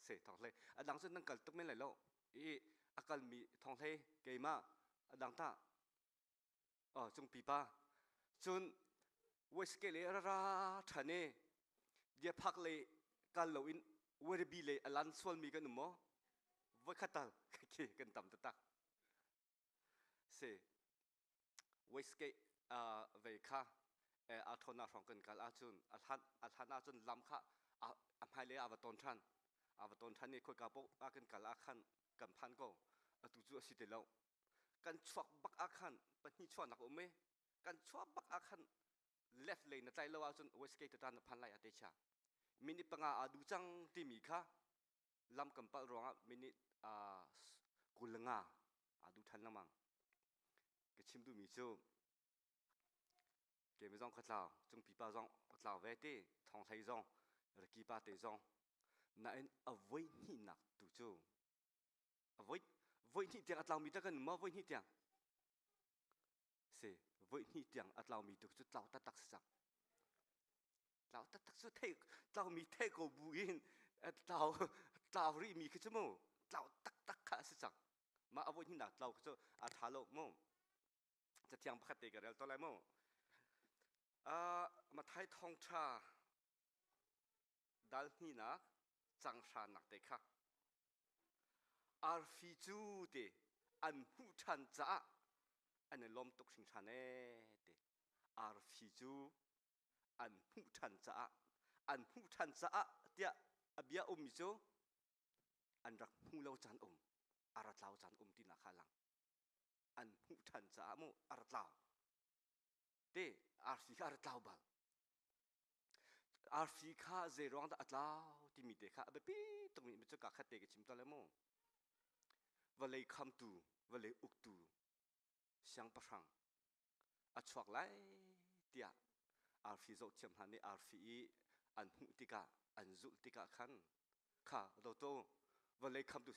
เสทองเลยดังส่วนนั่งกันตุกไม่เลยแล้วอีอาการมีทองเลยเกยมาดังตาจงปีป้าจนเวสเกเลราทันเนเดียพักเลยการเหลวินเวรบีเลยอลันส่วนมีกันหนุ่มว่าขัดตากันต่ำตักเสเวสเกเวค่าอาทนาของกันกันอาจุนอาทันอาจุนลำค่าอาภัยเลยอาวตอนทันนี่คุยกับพวกอากันกันอาขันกันพันก็ตุจุสิเดแล้วกันชวกบักอาขันปนิชวนักอเมกันชวกบักอาขัน left เลยนะใจเราอาจุนเวสเกตตันพันไลอาเตชามินิปังอาดูจังที่มีค่ะลำกันปะรองมินิกุลงาดูทันละมั้งก็ชิมดูมีจูเกี่ยวกับจงขัดลาวจงปีป้าจงขัดลาวเวทีทองไทยจงหรือกีป้าเตจงนั่นเอาไว้นี่นักตุจูเอาไว้นี่เตียงอัตลาวมีตะกันมาไว้นี่เตียงเสไว้นี่เตียงอัตลาวมีตุจุดลาวตักสักลาวตักสุดเทกลาวมีเทกบุญลาวรีมีขึ้นจมูกลาวตักข้าสักมาเอาไว้นี่นักลาวก็อาทาโลโมจะเทียงพัดเตกันแล้วตอนไรโมมาไทยทองชาดัลนี่นักจังชานักเด็กค่ะอาร์ฟิจูเดอันหูชันจ้าอันนี้ลมตกสิงชันเดอาร์ฟิจูอันหูชันจ้าเดียอเบียมิจูอันรักหูเลาจันอารัตเลาจันตินักขลังอันหูชันจ้าโมอารัตเลาเดอาร์ฟิอารัตเลาบาลอาร์ฟิข้าเจรองตาอัตลาวที่มีเด็กข้าแบบปีตรงนี้มันจะกักขัดเด็กชิมตัวเลยโมวันเลยคำตูวันเลยอุกตูเสียงประชังอัดชวกไล่เดียอาร์ฟิโจเชื่อมหันในอาร์ฟิอันหุติกาอันจุติกาขันข้าโตโตวันเลยคำตู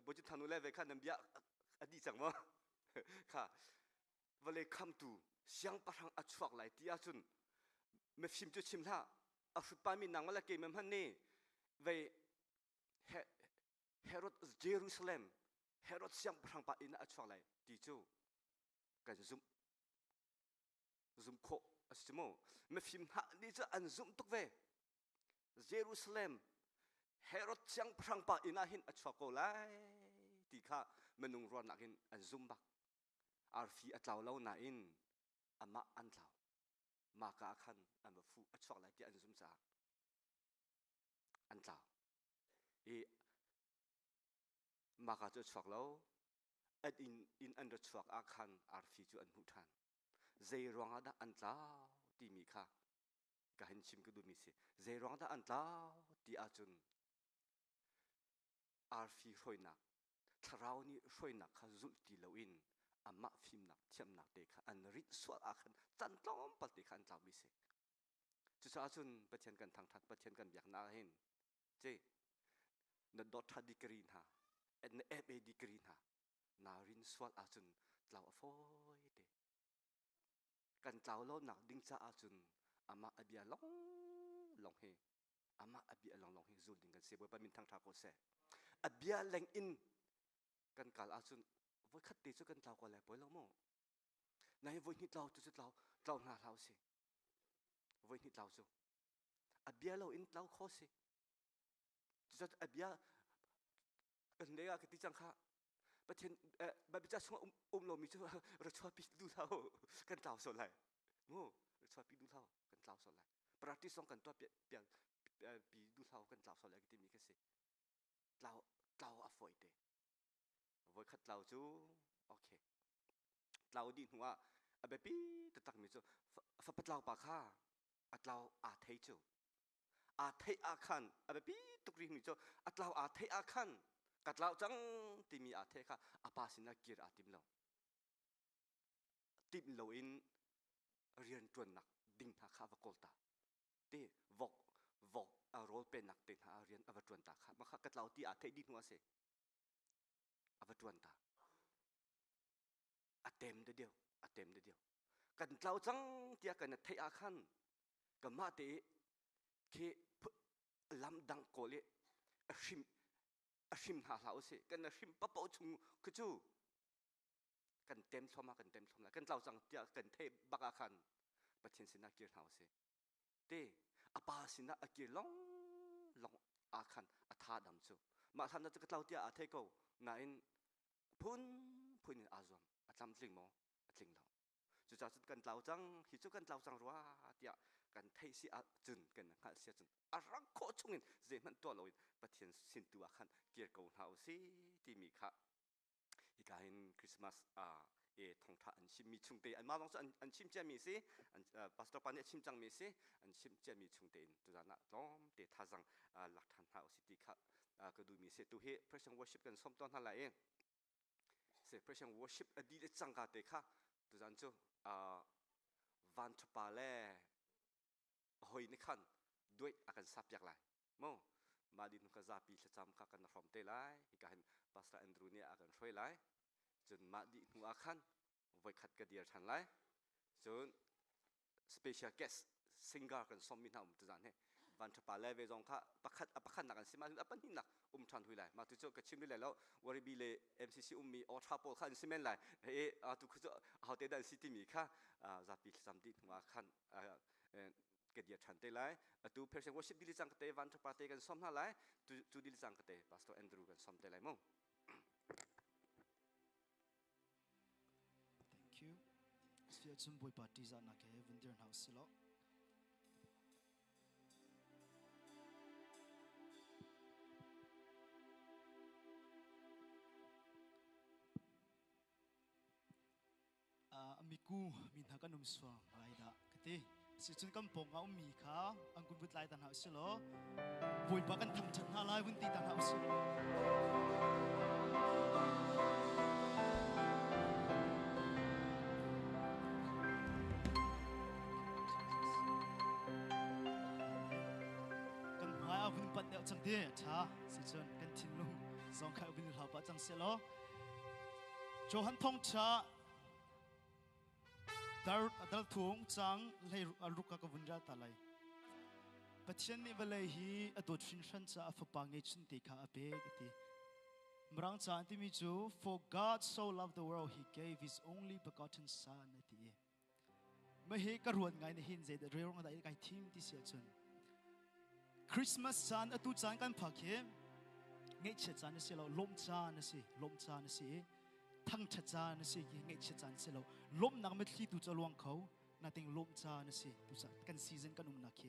บุจิทันุเล่เวขันน้ำยาอดีจังมั้งข้าวันเลยคำตูเสียงประชังอัดชวกไล่เดียจุนไม่ฟิมจุชิมท่าอาฟุตปามินังมาละเกมมันนี่เวเฮโรดเยรูซาเล็มเฮโรดเสียงประชังปะอินอัดชวกไล่ดีจูกันซุมโคอสิโมไม่ฟิมฮะนี่จะอันซุมตุกเวเยรูซาเล็มเฮโรดเสียงประชังปะอินอาหินอัดชวกโกไล่ตีข้าเมนุงรอนนักอินอันซุมบักอาร์ฟีอัดเหล่าเล่านาอินอามาอันเหล่ามากาขันอันแบบฟูอัดชอกอะไรที่อันซุ่มซาอันเจ้ามากาจะชอกแล้วอันอินอันจะชอกอาขันอาร์ฟีจูอันหูทันเจรองอาดาอันเจ้าที่มีค่ะก็เห็นชิมก็ดูมีสิเจรองอาดาอันเจ้าที่อาจุนอาร์ฟีช่วยนักทราวนี้ช่วยนักข้าจุดที่เลวินอามาฟิมนักเทียมนักเด็กอันริดสวดอาขันจันต้องปฏิขันเจ้ามิเสจุดอาจุนประเทศกันทางทัดประเทศกันอย่างน่าเห็นเจนดอทฮัดดิกรีนฮะเอ็นเอฟเอดิกรีนฮะนารินสวดอาจุนเจ้าอฟอยเดกันเจ้าโลนักดิ้งจ้าอาจุนอามาอเบียลองเฮอามาอเบียลองเฮจูดิงกันเสียบไปมินทางทาโกเซอเบียแรงอินกันกาลอาจุนว่าขัดตีจุกันเจ้าก็แล้วไปแล้วโม่ในวันนี้เราจุดเราหน้าเราสิวันนี้เราจูอเบียเราอินเราข้อสิจุดอเบียอันนี้ก็ที่จังค่ะประเทศแบบจะช่วยเรามีช่วยเราช่วยปิดดูเรากันเจ้าส่วนไรโม่เราช่วยปิดดูเรากันเจ้าส่วนไรประเทศสองกันตัวเปลี่ยนปิดดูเรากันเจ้าส่วนไรก็ที่มีแค่สิเราอฟอยเดวันขัดเราจูโอเคเราดีหัวแบบปีแต่ตักมีจูฝับเราปากข้าอัดเราอาเทจูอาเทอาคันแบบปีตุกรีมีจูอัดเราอาเทอาคันกัดเราจังที่มีอาเทค่ะอาปาสินากีร์อาติมเราอินเรียนจวนนักดิ่งหาข้าวกอลตาที่วกโรลเป็นนักเต็นหาเรียนอวจวนตาค่ะมาค่ะกัดเราที่อาเทดิ่งหัวเสอวจวนตาอาเต็มเดียวกันเราจังที่อากันเทอาคันกันมาเตะเคลำดังโกเลชิม rim hả lão sĩ cần rim bắp bầu chung cứ chú cần tem xóm mà cần tem xóm lại cần lau rằng tia cần thêm bạc à khăn bắt thiên sinh kia hảo sĩ thế apa sinh kia long long à khăn à tha đam chú mà thằng nó cái lau tia à thế câu nãy phun phun à zoom à làm linh mò à linh lau chú cha cần lau rằng khi chú cần lau rằng rồi tia cần thấy sĩ à chun cần hạt sĩ chun à răng khó chung in dễ mình tua lôi bắt thiên sinh tua khăn kia câu hảo sĩ thì mi kháอีกการคริสต์มาสทงท่าอันชิมมีชุงเตอันมาลองสุดอันชิมเจมีสิอันปัสตอปันเนี่ยชิมจังมีสิอันชิมเจมีชุงเตนตัวนั้นล้อมเตท่าจังหลักฐานหาสิทธิค่ะก็ดูมีเสตุเหตุพระชังวอร์ชิปกันสมตอนท่านไรเสพระชังวอร์ชิปอดีตจังกาเตค่ะตัวนั้นจู่วันทปาเล่หอยนี่ขันด้วยอาการสับอย่างไรมั้งมาดินก็จะปีจะจำกันฟอร์มเตไลอีกการปัสตอแอนดรูเนี่ยอาการช่วยไลจนมาดิหัวขันไว้ขัดกระเดียร์ทันไลจน special guest singer กันสมมินหาตัวนั้นเนี่ยวันทปาเล่เวจงค่ะประคันหนักกันสิมาถึงปันนี่หนักทันหุยไลมาถึงจะกระชิมด้วยแล้ววอริบีเล่ MCC มีออทราโปขันสิเมนไลทุกคนจะเอาเตดันซิตี้มีค่ะจะปีจะจำดิหัวขันกระเดียร์ทันเตไลตัวเพอร์เซนต์วอชิปดิลิจังกเตวันทปาเตกันสมหาไลตัวดิลิจังกเตปัสตอแอนดรูกันสมเตไลมั้งเสียจุนบุยปาติจานักเฮวันเดียร์นาวสิโลมีกูมีนักการนุ่มสวงไรด่ะกติเสียจุนกำปงเอามีข้าอังกุบุตรไลตันหาวสิโลบุยปากันทำจันทร์ไลวันตีตันหาวสิโลปัดเดียวจังเดียช้าสิจนกันทิ้งลงสองข้าวบินหลับจังเสียล้อโจหันทองช้าดัลทุ่งจังเลยรุกกะวุ่นราตาไลปัจจัยนี้เวลาฮีอดชินชันจะอฟปังเอชินติข้าเบกติมรังจานที่มีจู For God so loved the world He gave His only begotten Son นั่นเองไม่เห็นกระรวนไงในหินเจดเรื่องอะไรไงทีมที่เสียจนคริสต์มาสจานตุจานกันพักเฮเงี้ยเชจานสิเราลมจานสิทั้งเชจานสิเงี้ยเชจานสิเราลมนักเม็ดที่ตุจะลวงเขานาติงลมจานสิตุจานกันซีซันกันนักเฮ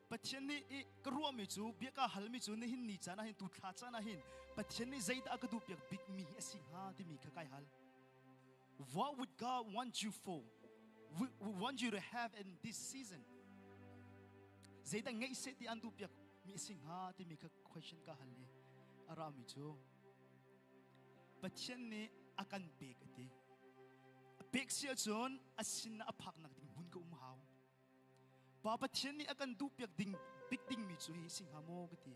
ปัจจัยนี้กรัวมิจูเบียกฮัลมิจูนี่หินนี่จานหินตุท่าจานหินปัจจัยนี้ใจตากระดูกเบียกบิ๊กมีสิงหาที่มีขกายฮัล What would God want you for? We want you to have in this season. ใจตาเงี้ยเสตีอันตุเบียกมีสิ่งหาที่มี question ก็ฮัลเลยอารามิจูปัจจัยนี้อาการเบกตีเบกเสียจนอาศินอาพักนักดิ่งบุญก็หาวป้าปัจจัยนี้อาการดูเบียกดิ่งบิ๊กดิ่งมิจูฮีสิ่งหาโมกตี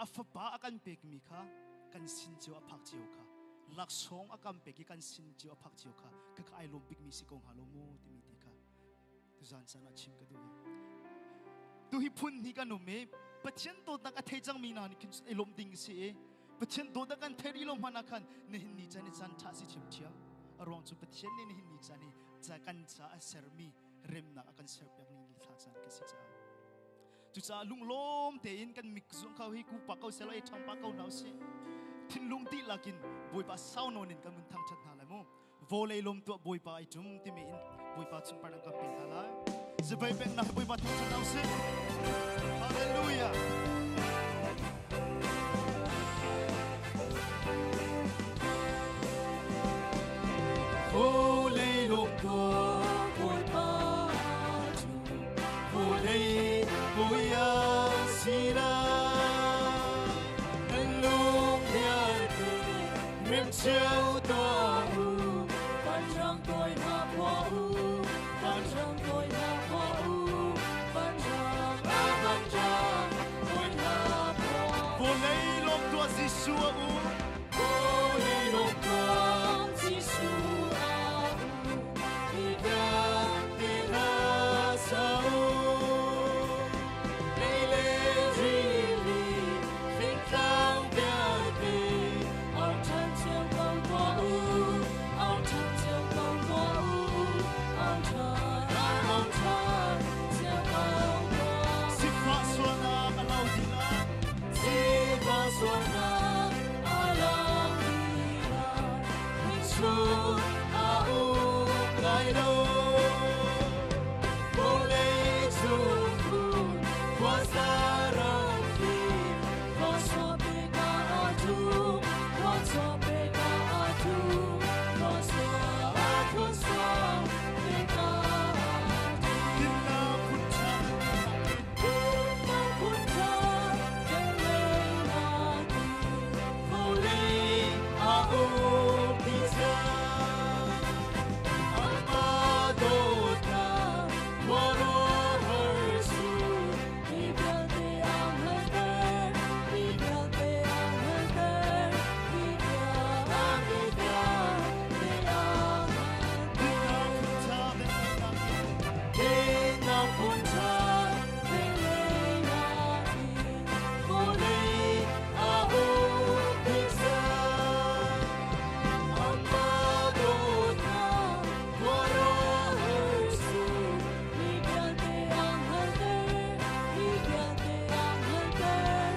อาฟ้าป้าอาการเบกมีค่ะกันสินเจียวอาพักเจียวค่ะหลักสองอาการเบกกันสินเจียวอาพักเจียวค่ะก็คือไอลมบิ๊กมีสิกงฮาโลโมที่มีตีค่ะทุกท่านสามารถชิมกันดูตัวฮิพุนนี่กันหนุ่มเอ๋ปัจจัยตัวนักเทจังมีนานี่คือไอลมดิ่งสิปัจจัยตัวนักเทริลมมานักขันนี่หินนี่จันนี่จันท่าสิชิมเชียวรองจุปัจจัยนี่หินนี่จันนี่จะกันจะเสริมีเริ่มนักกันเสริมอย่างนี้ท่าจันก็สิจ้าจุจ้าลุงลมเตอินกันมิกซุงเขาให้กูปักเขาเสลายทำปักเขาหนาวสิทิ้งลุงตีลักินบุยป้าเศร้าโนนินกันมันทำชัดหาเลยมั้งโวเลยลมตัวบุยป้าไอจุ่มที่มีอินบุยป้าจุ่มปานังกับเป็นอะไรจะไปเป็นนักบุยป้าทำชัดหนาวสิฮาเลลูยาโวเลยลมตัวบุยป้าจุ่มโวเลยบุยอาศิราลุงเดียร์กูเริ่มเชื่อตัวหูปัจจังตัวหาพ่อหูปัจจังตัวหาพ่อหูปัจจังตัวหา thun au lai đâu vô lê chung thun qua xa rong phim qua so bê ca a thu qua so bê ca a thu qua so a thu so bê ca a thu kinh na phun cha kinh na phun cha kinh lê na vô lê au pizza amadota moro hersu ibate amhater ibate amhater ibate Kena punta Belena Boleh au pizza Amadota Moro hersu ibate amhater ibate amhater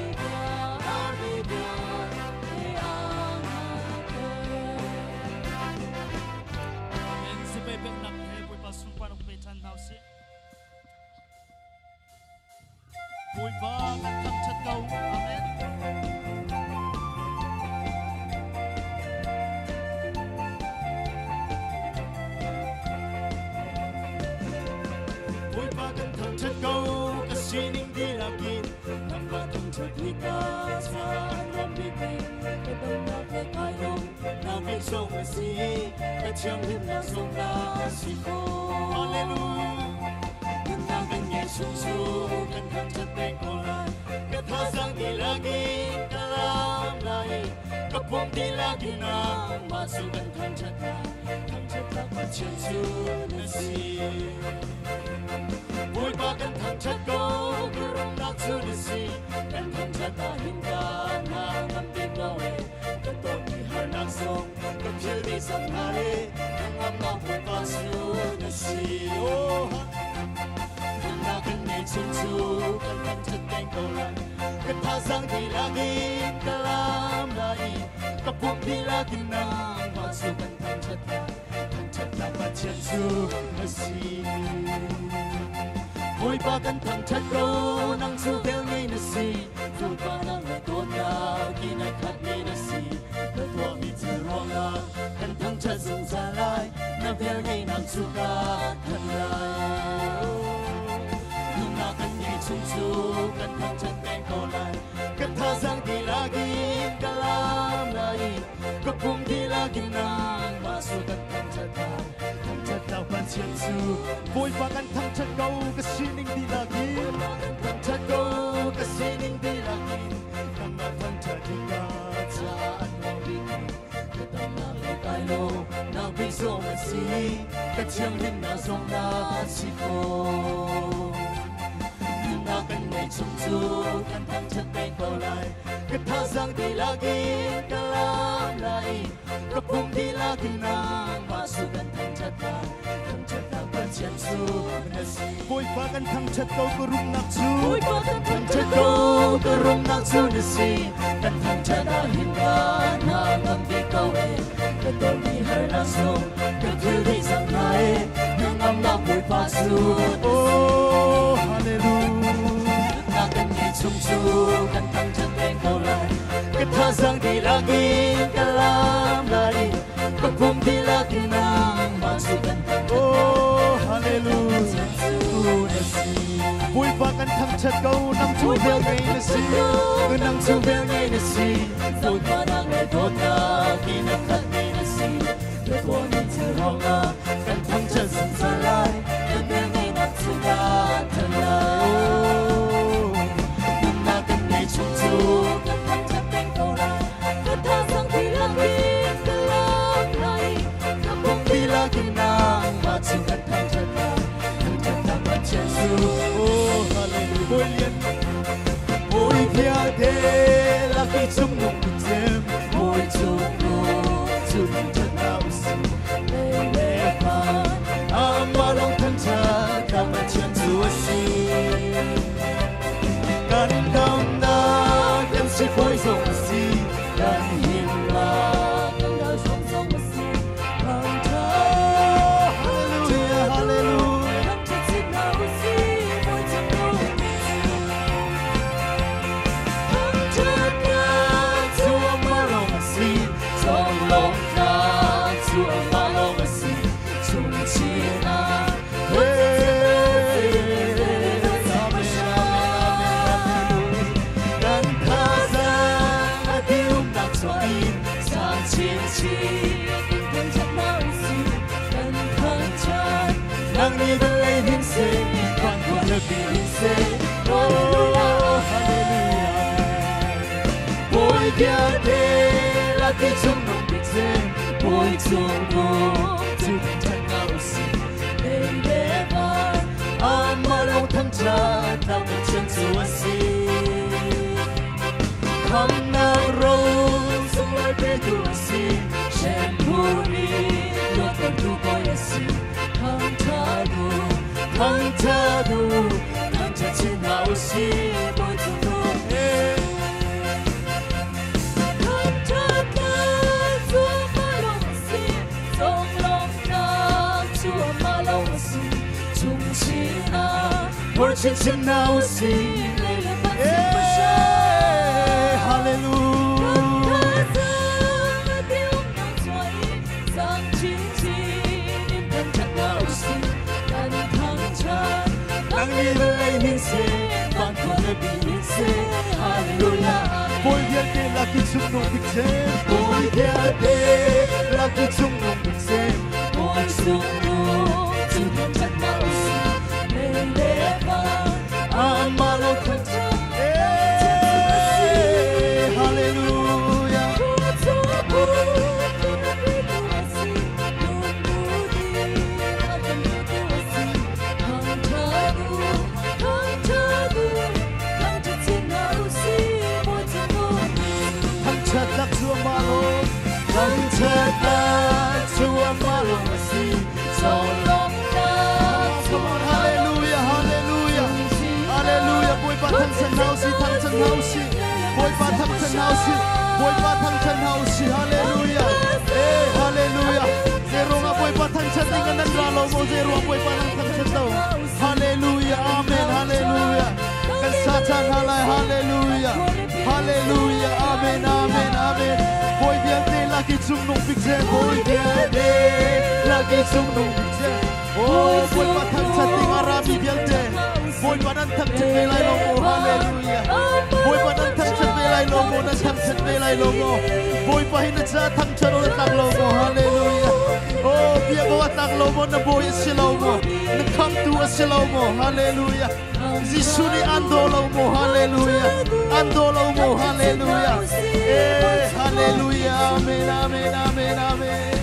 ibate Amen sa bebek nak heboy pasumpan ng petan house Boy ba ang chat kau Amen Boy ba ang chat kau kasining dilagin Nang batong chagika sa anong bibig Kadang nakakay nung nabisong asi Katyang himnasong na asiko Hallelujah Tentang Yesus Tentang cateng kolan Katasang dilagin dalam lain Kapong dilagin ang masukan Tang cata pacensu nasi Boy bagan tang chatko Gerong naksu nasi Dan tang cata hingga Nang ambing gawe Katong ihar langsung Kapil di sanghari Nang amapun pasu nasi Oh Nakan may chinsu Kantang cateng kolan Katasang dilagin dalam lain Kapong dilagin ng masukan Tang cata pacensu nasi Boy bagan tang chatko Nang subel ngay nasi Food pa nang lekon na Ginakat ngay nasi Katwa mi tironga Kantang chatsong salay Nabel ngay nang sukat Hanlay Lunakan ngay chungsu Kantang chateng kolay Katasang dilagin Kalam lain Kapung dilagin nang Masukat tang cata pacensu Boy bagan tang chatko Kasining dilagin Tang chatko Kasining dilagin Kama tang chatika Saan mo bigin Katang nalagay lo Nang biso masi Katyang himnasong na siko Lunakan may chungsu Kantang chateng kolay Katasang dilagin Kalam lain Kapung dilagin ng masukan tang cata pacensu nasi Boy bagan tang chatko gerung naksu Boy bagan tang chatko gerung naksu nasi Dan tang cata hingga nang ambil kawe Katong ihar langsung Kapil di sanghari Nang amapun pasu Oh hallelujah Nakan ngay chungsu Kantang cateng kolay Katasang dilagin Kalam lain Kapung dilagin ng masukan Oh hallelujah Boy bagan tang chatko Nang subel ngay nasi Nang subel ngay nasi Food pa nang lekon na Ginakat ngay nasi Katwa mi tironga Kantang chatsong salay Nabel ngay nang sukat Hanlay Lunakan ngay chungsu Kantang cateng kolay Katasang dilagin Kalam lain Kapong dilagin ng masukan tang cata pacensu Oh hallelujah Boy lian Boy piade Laki chung nung kutem Boy chung nung Chung cata usi Lepan Amalong tang cata pacensu asi Kan kau na Kan si boy song asi Kan himla Kan kau song song asi Nangni belai hinse, bangku lebih hinse. Oh, haleluya. Boy biade, lagi jumnong bikse. Boy jumnong, jumnong tanah usi. Leileva, amalong tangja, tangan censuasi. Kamnang rose, sulai beduasi. Shempuni, lokan tuboyasi. 강타도 강타친 나오시 모두도 강타가 주말로시 성롱나 주말로시 중시나 볼친친 나오시 할렐루야 Boy biade lagi jumnong bikse. Boy biade lagi jumnong bikse. Boy jumnong jumnong tanah usi. Leileva amalo tangja. Haleluya. Tangcatak suamalo, tangcatak suamalo masih solongna. Come on, haleluya, haleluya, haleluya. Boy batang senausi, tang senausi. Boy batang senausi, boy batang senausi. Haleluya, haleluya. Zero nga boy batang sentingan dan ralo mo zero nga boy batang sentau. Haleluya, amen, haleluya. Kesatan halai, haleluya. Haleluya, amen, amen, amen. Boy biade lagi jumnong bikse. Boy biade lagi jumnong bikse. Oh, boy batang cantik arami biade. Boy batang cenbelai lomo, haleluya. Boy batang cenbelai lomo, natang cenbelai lomo. Boy pahina jatang caro natang lomo, haleluya. Oh, biar bawa tang lomo na boy silomo, na come to silomo, haleluya. Zisuni andolomo, haleluya. Andolomo, haleluya. Haleluya, amen, amen, amen, amen.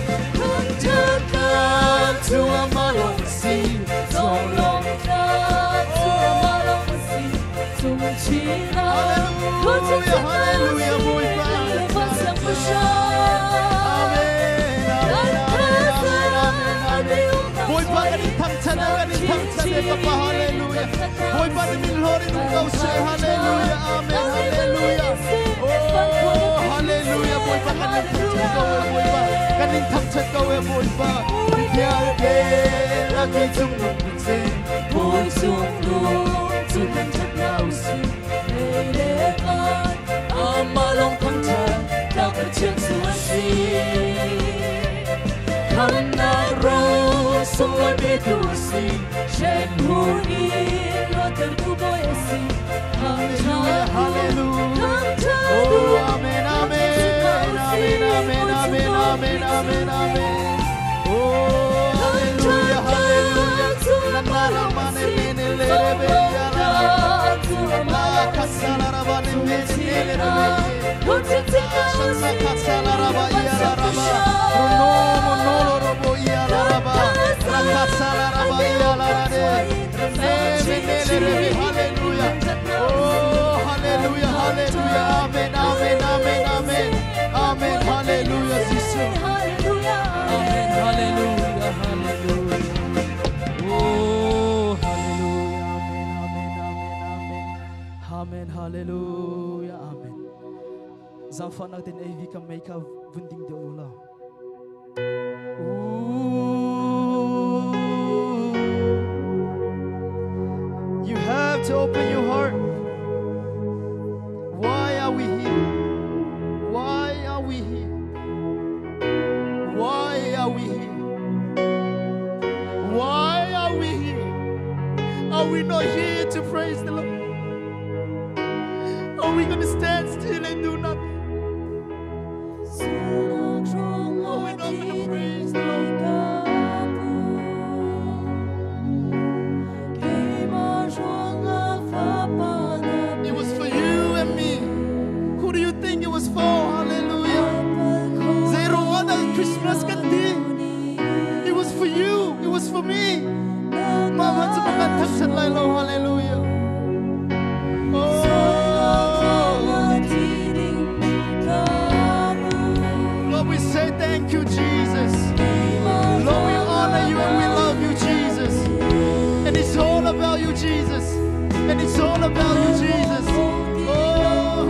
Jangan Tuhan malongsi, tolonglah Tuhan malongsi, sungcina. Haleluya, haleluya, boy pasang besar. Amen, amen, amen, amen, amen. Boy paganin tangcana, ganin tangcana, kapa haleluya. Boy paganin milhori kau say haleluya, amen, haleluya. Oh, haleluya, boy paganin tangcana kau boy pa, ganin tangcana kau boy pa. Biade lagi jumnong bikse, boy jumnong jumnong tanah usi. Leileva amalong tangcana, tangan censuasi. Kamnang rose, sulai beduasi. Shempuni, lokan tuboyasi. Haleluya, haleluya. Oh, amen, amen, amen, amen, amen, amen, amen, amen. Oh, haleluya, haleluya. Nanara mane mene lebe yara. La kasalara mane mene lebe. Shana kasalara ba yara raba. Rono monolo robo yara raba. La kasalara ba yara rade. Mene lebe, haleluya. Oh, haleluya, haleluya. Amen, amen, amen, amen. Amen, haleluya, Jesus. Amen, haleluya, haleluya. Oh, haleluya, amen, amen, amen, amen. Amen, haleluya, amen. Zamfa natin ay vika may ka bunding de ula. You have to open your heart. Why are we here? Why are we here? Why are we here? Why are we here? Are we not here to praise the Lord? Are we going to stand still and do nothing? you, Jesus. Lord, we honor you and we love you, Jesus. And it's all about you, Jesus. And it's all about you, Jesus. Oh,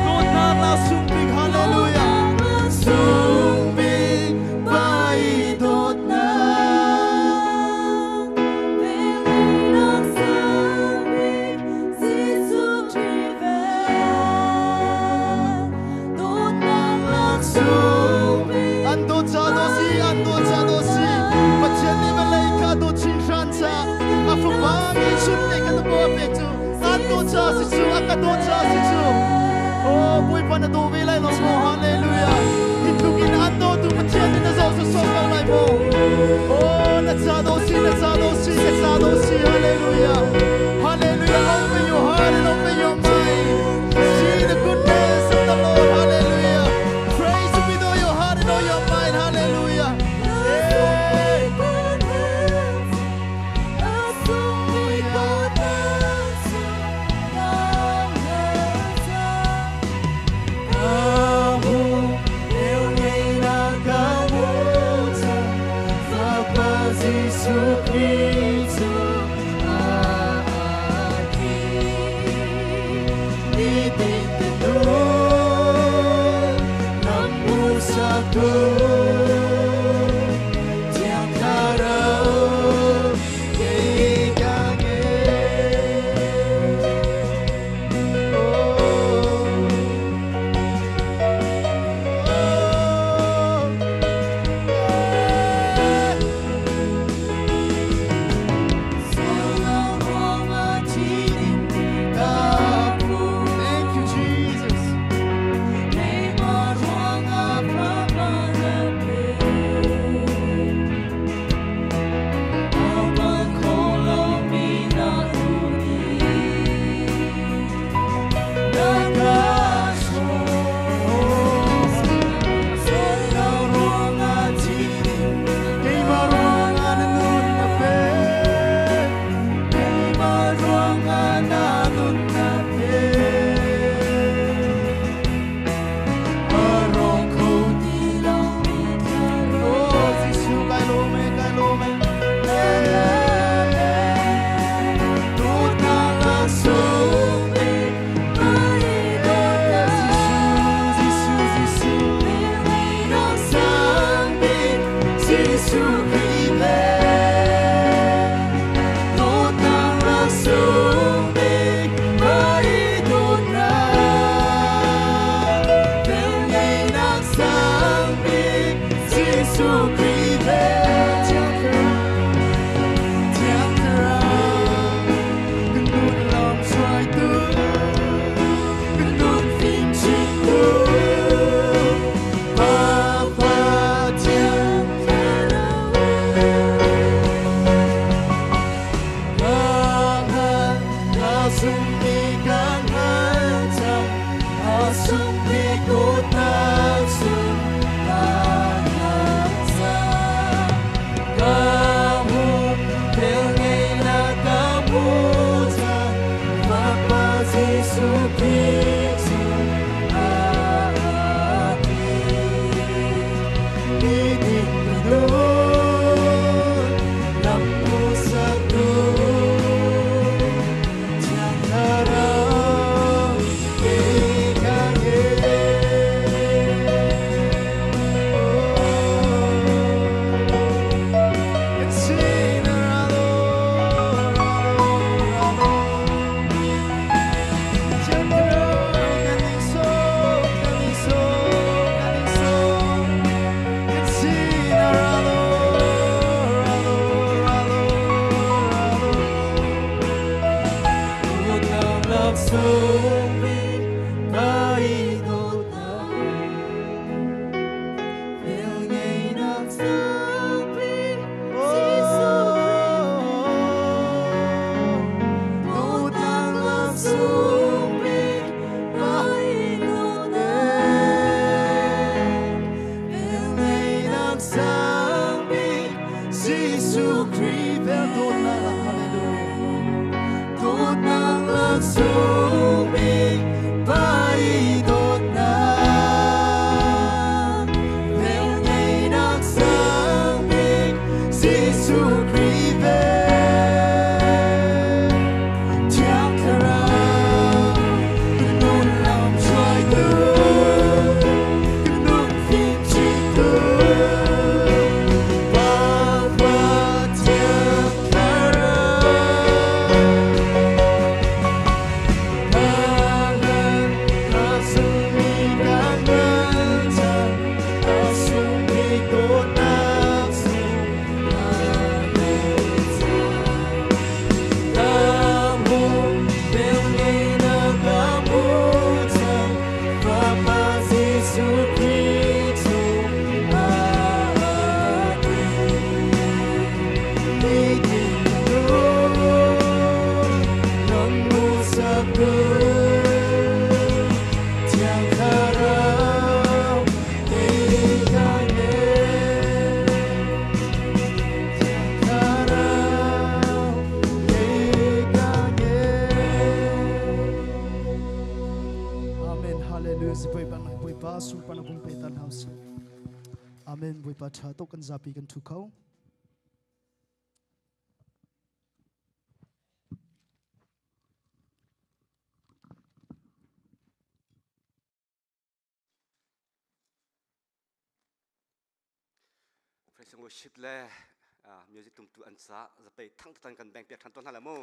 Lord, nala sumbing, hallelujah. Sumbing, paidot na. Oh, boy, panado vilay lo mo, hallelujah. Hintugin ando tu matyan na sa sokal may mo. Oh, natsado si, hallelujah. Hallelujah, open your heart and open your mind. See the goodness of the Lord, hallelujah. Praise Him with all your heart and all your mind, hallelujah. Hallelujah. zipoi pan boi pa sur pan bung pe tan house amen boi pa tha to kan zapi kan thu khau praise and worship le music tum tu an sa za pe thang tan kan bang pe than ton hala mo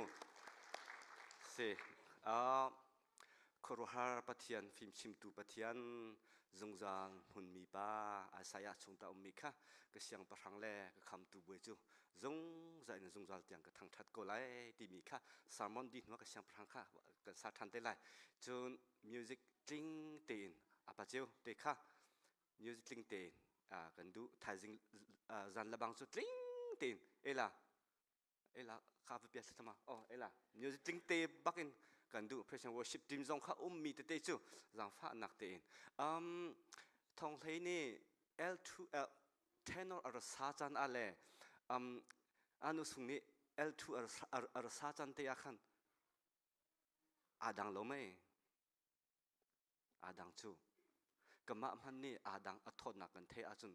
se Korohar Pathian film chim tu Pathian zungzang hun mi ba asaya chungta umika ke siang parang le ke kham tu bwe chu zung za in zungzal tiang ke thang that ko lai ti mi kha sermon di no ke siang parang kha ke sa than te lai chun music ting tin apa chiu te kha music ting tin kan du thai jing zan la bang chu ting tin ela kha pe pia sama oh ela music ting te bakin kan du praise and worship team zong kha mi te te chu zang fa nak te in thong thei ni L2 tenor ar sa chan ale anu sung ni L2 ar sa chan te akhan adang lo mai adang chu kama man ni adang athot na kan the a chun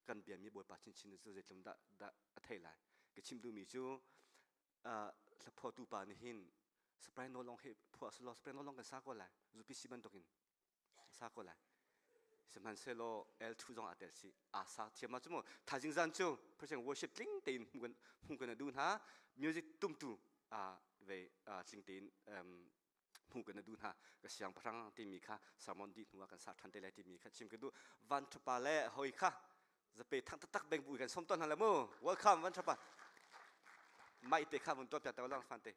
kan bia mi boi pa chin chin chu je tlum da thei lai ke chim du mi chu la pho tu pa ni hin spray no long he pho aslo spray no long kan sa ko lai zupi siban tokin sa ko lai seman selo L2 zong atel si asa thiama chumo thajing zan chu present worship tling tin hung kan du ha music tum tu ve tling tin hung kan du ha ka siang parang ti mi kha sermon di nuwa kan sa than te lai ti mi kha chim kan du van thpa le hoi kha za pe thang tak beng bu kan som ton hala mo welcome van thpa mai te kha mun to pya ta lang fan te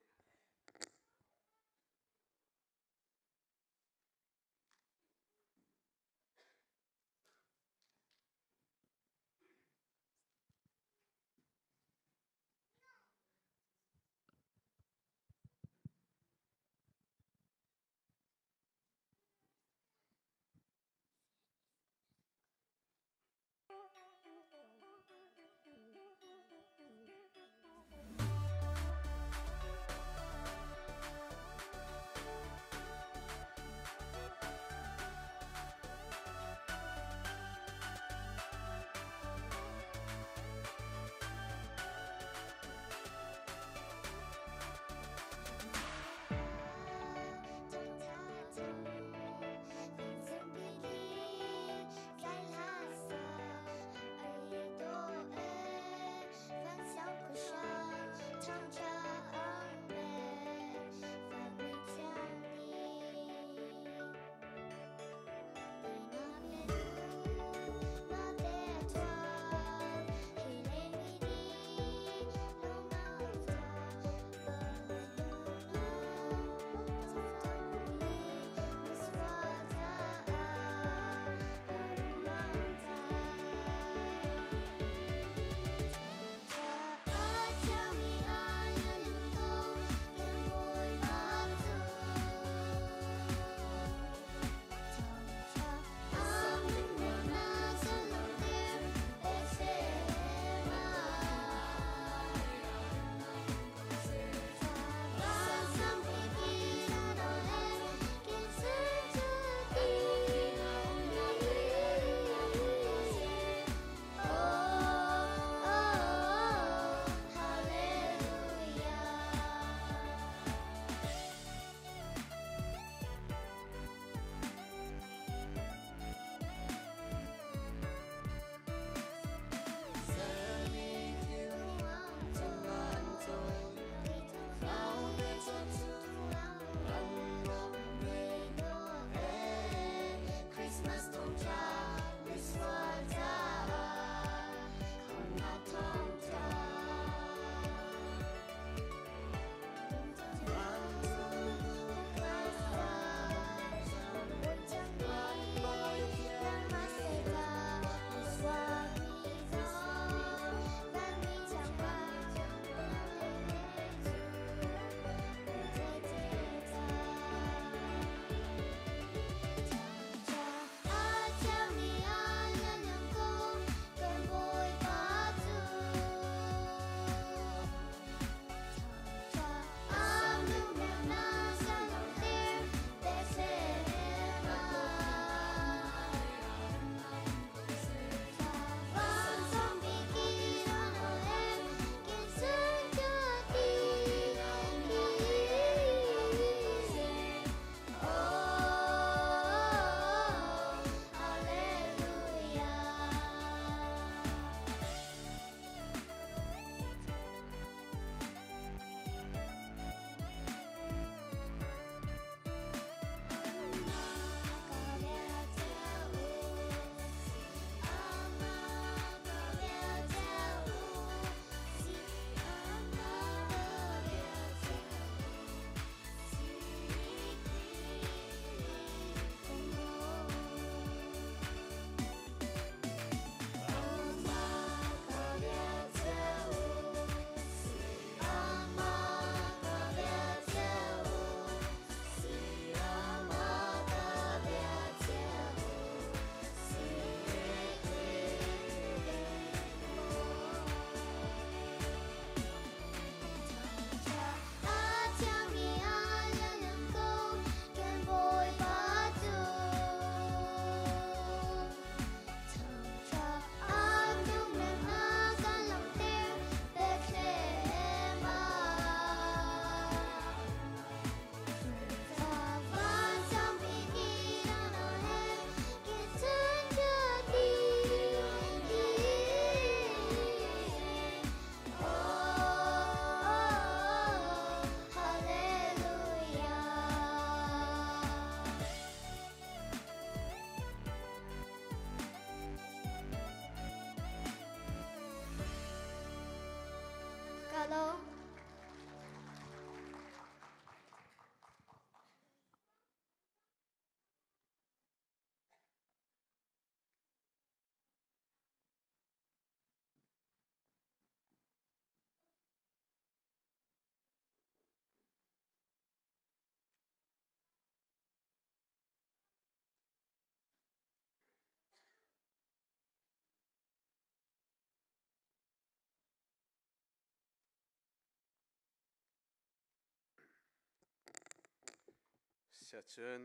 sia chun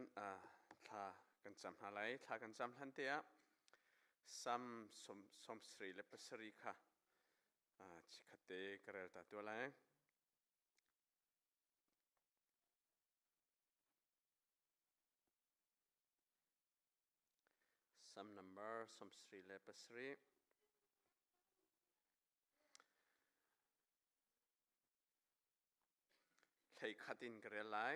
tha kan cham halai tha kan cham hlan te a sam som sri le pasari kha chikhate karel ta tu lai sam number som sri le pasari thei khatin karel lai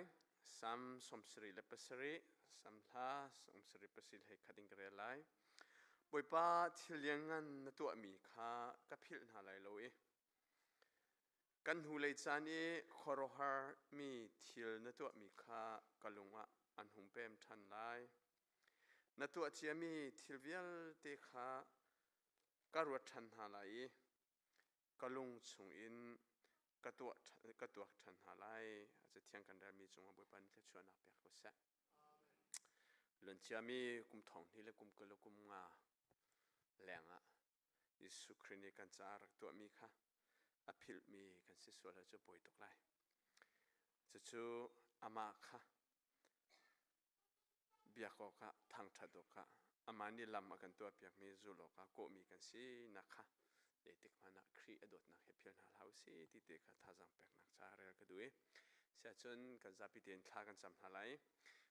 sam som sri le pasari sam tha som sri pasil thei khatin karel lai boipa thiliangan na tu mi kha ka phil na lai lo e kan hu lei chan e khorohar mi thil na tu mi kha kalunga an hum pem than lai na tu chia mi thilvial te kha karwa than ha lai kalung chung in katuak than ha lai acha thiang kan dar mi chung boipa ni thla chuan a pek ko sa lon chia mi kum thong ni le kum kalo kum nga lenga isu khrini kan char tu mi kha aphil mi kan si sual chu poi tok lai chu ama kha biako ka thang thado ka amani lam kan tu piak mi zulo ka ko mi kan si na kha etik mana khri adot na hephil na hausi ti te kha thajang pek nak chare ka duи sia chun kan zapi ten thla kan cham halai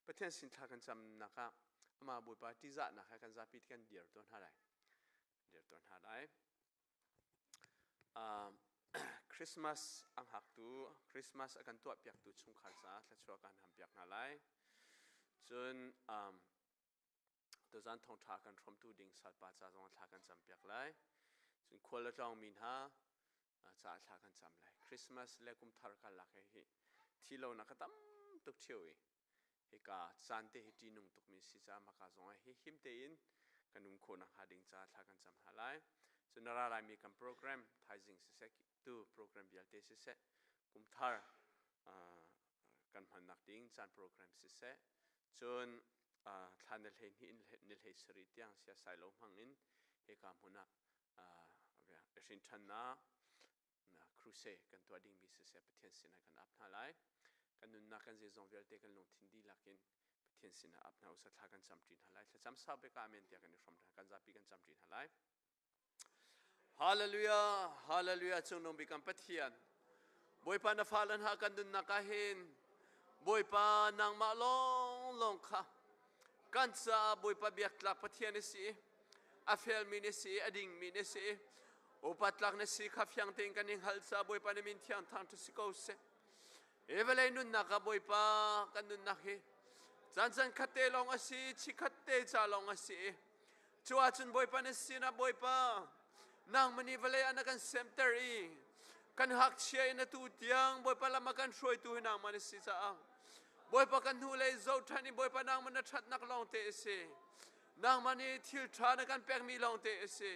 pathian sin thla kan cham na ka ama bui pa ti za na kha kan zapi kan dir ton halai Christmas ang hak tu Christmas akan tu piak tu chung khalsa thla chua kan ham piak na lai chun to zan thong tha kan thom tu ding sal pa cha jong thla kan cham piak lai chun khol tang min ha cha thla kan cham lai Christmas le kum thar ka la hi thilo na ka tam tuk thioi he ka chan te hi ti nung tuk mi si cha ma ka jong hi him te in kanum khona hading cha thla kan cham halai chunara lai mi kan program thaizing se se tu program bial te se se kum thar kan man nak ding chan program se se chun thanel he ni nil he sri tiang sia sai lo hangin he ka huna shin than na cruise kan to ding mi se se pathian sina kan ap na lai kan nun na kan je zong vel te kan long thin di lakin pathian sina ap na usa thla kan cham trin halai thla cham sa be ka amen tia kan from kan zapi kan cham trin halai hallelujah hallelujah chung nong bi kan pathian boy pa na falan ha kan nun na ka hin boy pa nang ma long kha kan sa boy pa biak tlak pathian si a fel mi ne si ading mi ne si upatlak ne si kha fyang ting kan ing hal sa boy pa ne min thiang thang tu si ko se evelay nun na ka boy pa kan nun na hi zan khate long asi chi khate cha long asi chua chun boy pa ne si na boy pa nang mani velay anakan cemetery kan hak chia na tu tiang boy pa lama kan shroi tu nang mani si cha boy pa kan hu le zo thani boy pa nang man that nak long te se nang mani thil tha na kan pek mi long te se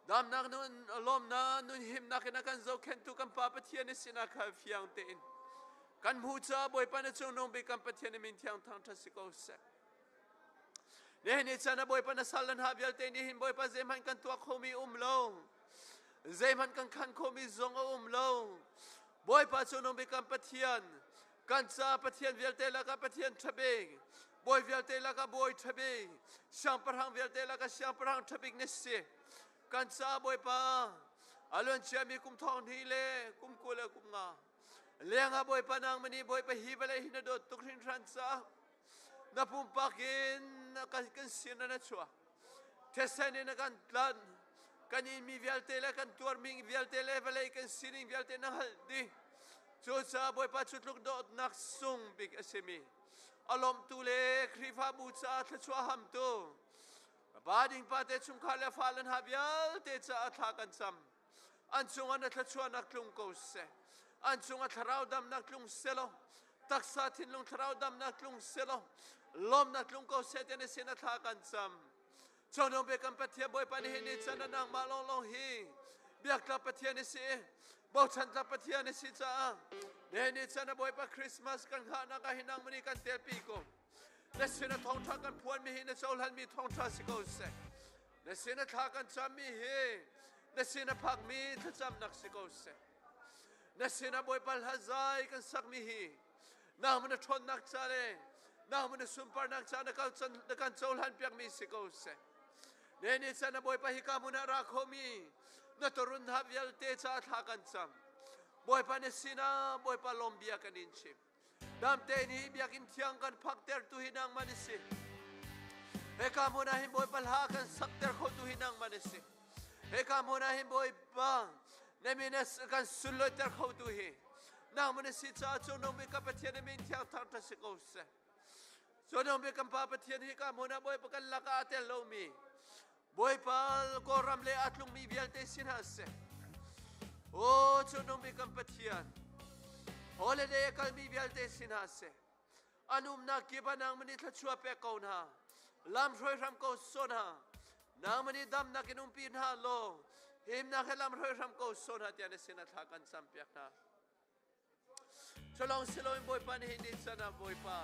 dam nak nun lom na nun him nak na kan zo khen tu kan pa pathian ne sina kha fiang te in kan mu cha boy pa na chung nong be kan pathian min thiang thang tha si ko se ne ni chana boy pa na salan ha bial te ni hin boy pa zeman kan tu khomi lo zeman kan khan khomi zong lo boy pa chung nong be kan pathian kan cha pathian vial te la ka pathian thabe boy vial te la ka boy thabe syang parhang vial te la ka syang parhang thabik ne se kan cha boy pa alon chia mi kum thong ni le kum ko le kum nga lenga boy pa nang mani boy pa hi bale hin do tukrin tran cha na pum pakin na kan sin na chua tesan na kan plan kan in mi vial te la kan tuar ming vial te le bale kan sining vial te na haldi chu cha boy pa chutluk dot nak sung big asemi alom tu le khrifa bu cha thla chua ham tu bading pa te chung khala falan habial te cha atha kan cham an chung an thla chua nak tlung ko se an chung a tharau dam nak tlung selo taksa thin lung tharau dam nak tlung selo lom nak tlung ko se te ne sin atha kan cham chono be kan pathia boy pa ni ni chana nang ma long hi biak la pathia ne se bo chan la pathia ne si cha ne ni chana boy pa Christmas kan kha na ka hinang mani kan tel pi ko nesina thong tha kan phuan mi hi na chol han mi thong tha si ko se nesina tha kan cham mi hi nesina phak mi tha cham nak si ko se nesina boy pal hazai kan sak mi hi na man thon nak chale na mo na sumpar nang sa nakan solhan piak mi sikose neni sa na boy pa hikamu na rakomi na turun havyal te sa athakan sam boy pa nesina boy pa lombia kaninchi dam te ni biakin tiang kan fakter tu hinang manisi hikamu na himboy palhakan sakter ko tu hinang manisi hikamu na himboy pa nemines kan suloter ko tu hi na mo nesi sa chonong mi kapatyan mi tiang tarta sikose chonong mi kampapatyan hikamu na boy pa kan laka atel lomi boy pal koram le atlung mi bialte sinase o chonong mi kampatian ole de kal mi bialte sinase anum na kiba nang mani thachua pe kaun ha lam roi ram ko sona nang mani dam na kinum pin ha lo him na khalam roi ram ko sona tiane sinat hakan sampyak na cholong siloin boy pan hindi sana boy pa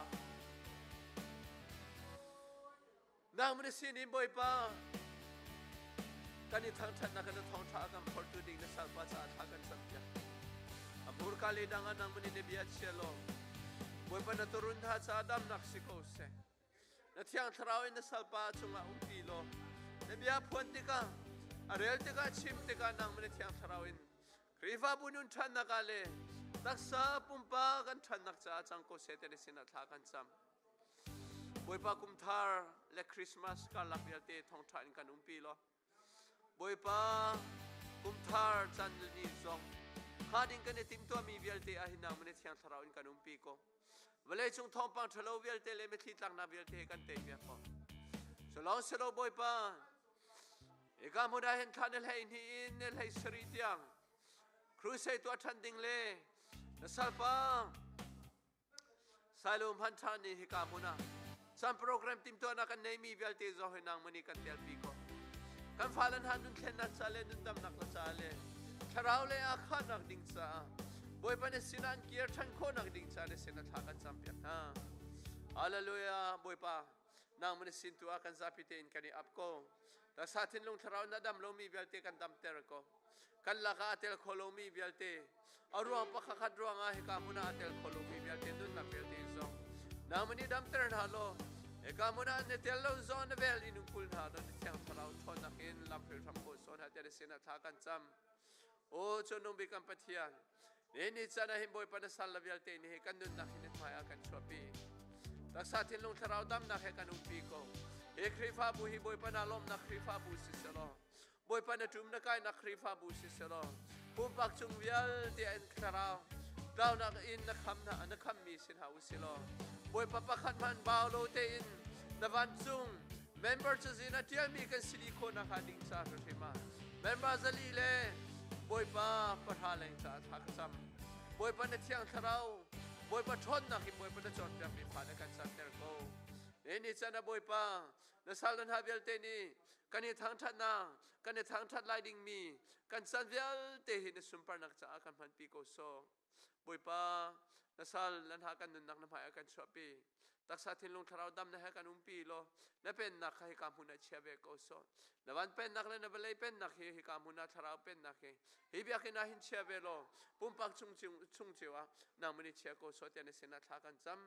nang mani sinin boy pa kani thang than na kana thong tha kam portu ding na salpa sa thakan samya amur kali dangan nang mani ne biat selo boy pa naturun ha sa adam naksiko se na thiang tharawin na salpa chunga umpilo ne bia phonti ka arel te ka chim te ka nang mani thiang tharawin kriva bunun than na kale taksa pumpa kan than nak cha changko se te sina thakan sam boy pa kumthar le christmas ka lapial te thong than kan umpilo boy pa kumthar chan ni zong hading kan tim to mi vialte a hinang mane thiang tharawin kan umpi ko vale chung thong pang thalo vialte le me thi tlang na vialte kan te bia ko so long selo boy pa eka mo da hen thanel hai ni in nel hai sri tiang crusade to attending le nasal pa salum han thani hika mo na sam program tim to na kan nei mi vialte zo hinang mani kan tel pi ko kan falan hanun khen na chale nun dam nak la chale tharau le a khan nak ding sa boy pa ne sinan kier than ko nak ding sa le sina thakan sampyak ha hallelujah boy pa nang mane sin tu akan zapiten kani up ko ta satin long tharau na dam lo mi belte kan dam ter ko kan la ka tel kholo mi belte aruang pa khakat ruang a he ka muna tel kholo mi belte dun na belte zo nang mani dam ter na lo eka muna ne tello zone vel in kul na don tiang tharau thon nakin lampil ram ko son ha tere sina thakan cham o chonong bikam pathian ni chana him boy pada sal lavial te ni kan dun nakin maya kan chopi taksa tin long tharau dam na he kan umpi ko e khrifa bu hi boy pana lom na khrifa bu siselo boy pana tum na kai na khrifa bu siselo pumpak chung vial te en tharau daw na in na kham mi sin ha usilo boy papa khan man baulo te in navan chung member chazina tial mi kan siliko na khading sa rima member zalile boy pa pathaleng sa thakasam boy pa na thiang tharau boy pa thon na ki boy pa na chon pyak mi phane kan sa ter ko eni chana boy pa na salan havel te ni kani thang that na kani thang that lighting mi kan san vial te hi na sumpar nak cha kan man pi ko so boy pa nasal lan ha kan nak na phaya kan chopi taksa thinlung tharau dam na ha kan umpi lo na pen nak khai ka huna chebe ko so na wan pen nak na balai pen nak hi ka huna tharau pen nak hi bia kina hin chebe lo pumpak chung chewa na mani che ko so te ne sina tha kan cham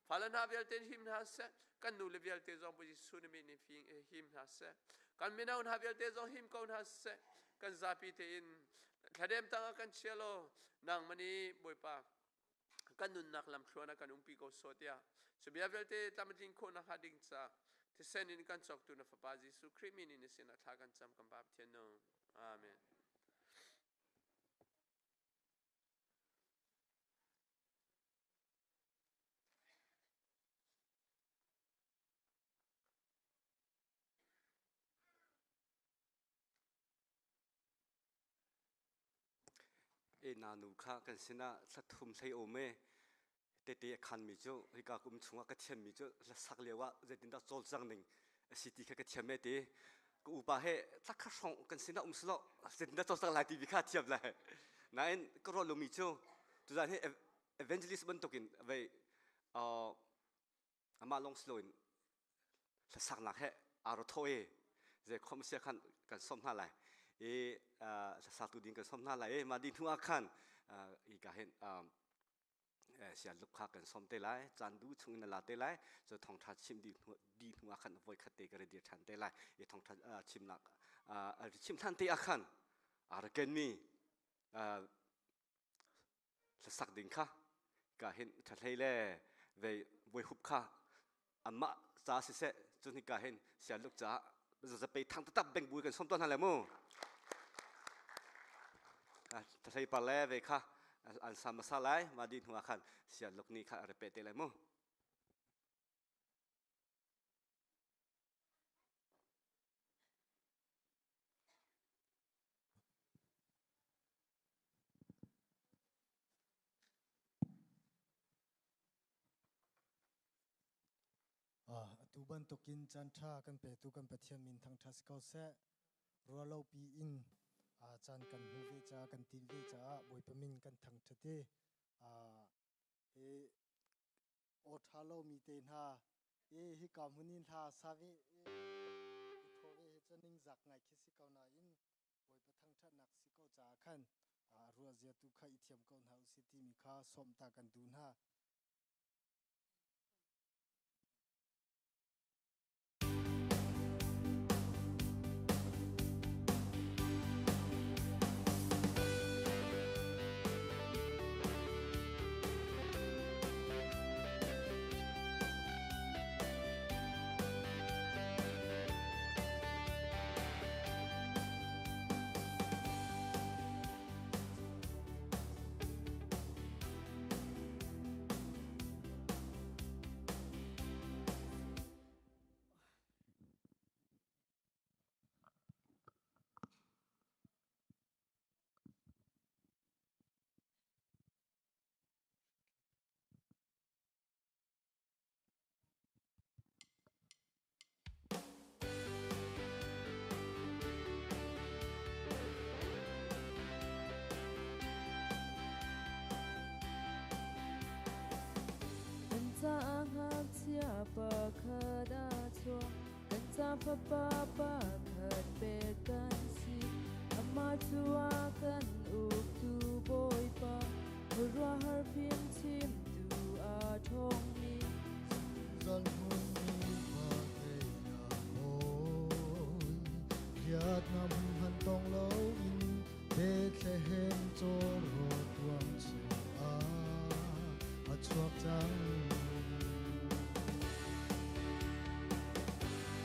falan ha bel ten him na se kan nu le bel te zong pu su ni ni him na se kan minaun ha bel te zong him ko na se kan zapi te in thadem tanga kan chelo nang mani boy pa kan nun nak lam thona kan umpi ko sotia so bia velte tamatin ko na hading cha te senin kan chok tu na fapaji su krimini ni sina thakan cham kam bab thian no amen e na nu kha kan sina sathum sei ome te te khan mi chu hika kum chunga ka thiam mi chu la sak lewa zetin da chol chang ning city kha ka thiam me te ku upa he tak kha song kan sina slo zetin da chol chang la tv kha thiam la na en ko ro lu mi chu tu zan he evangelist ban tokin ve ama long sloin la sak na he aro thoe ze khom se khan kan som na lai e sa tu ding kan som na lai ma din thu akhan i ka hen เสียลูกค้ากันสมเตลัยจันดูชงนลาเตลัยจะทองทัดชิมดีหัวขันไว้ขัดเตกระเดียชันเตลัยทองทัดชิมหลักชิมทันเตอาขันเกนมีสักดิ่งค่ะก็เห็นทัดให้เล่เว้หุบค่ะมาจ้าสิเสจนที่ก็เห็นเสียลูกจ้าจะไปทางตับแบ่งบุยกันสมต้นนั่นแหละมั้งทัดให้ปลาเล่เว้ค่ะอันสามสลายมาดินหัวขันเสียลูกนี้ค่ะเรเปเตเลยมั้งตูบันตกินจันทรากันเปตูกันเปเทียมินทางทัสเกาเซรัวเราปีอินจันกันหูเวจากันตินเวจาบอยปมินกันทางทะเตเอโอทาเรามีเตนฮาฮิกามุนินฮาซาเวโทเวจะนิ่งจักไงคิสิเกานาอินบอยปทางทัดนักสิเกาจาขันรัวเจียตุขอิเทียมเกาหาสิติมิคาสมตากันดูนฮา Papa kat bekan si amatua kan uktu boy pa hurwa harpin tim tu atong ni Zan hun mi pa te na hoy Yat nam han tong lo in Bethlehem cho ro tuang che a chuak chang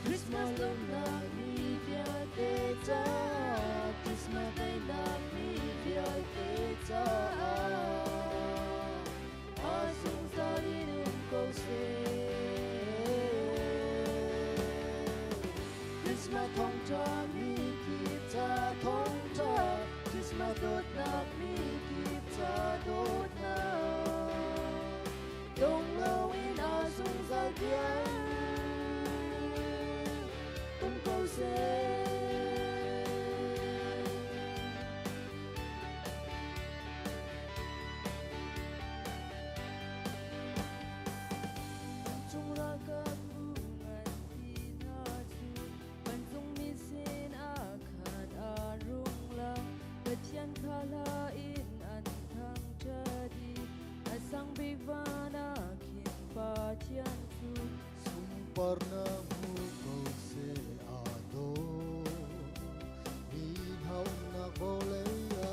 Christmas long na mi via te cha Christmas day na mi via te cha Asung sa rinum ko se Christmas thong cha mi ki cha thong cha Christmas dot na mi ki cha dot na Dong lo in asung sa dia Parna mu ko se ado Min hau na ko leia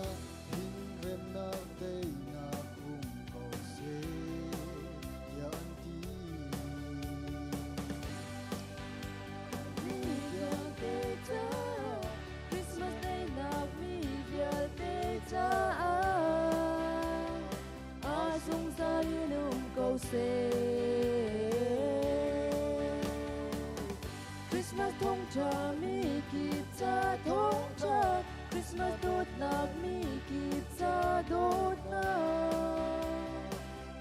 Hin rem na te na kum ko se Ya anti Mi via te cha Christmas day na mi via te cha Asung sa rinum ko se Christmas thong cha mi ki cha thong cha Christmas dot na mi ki cha dot na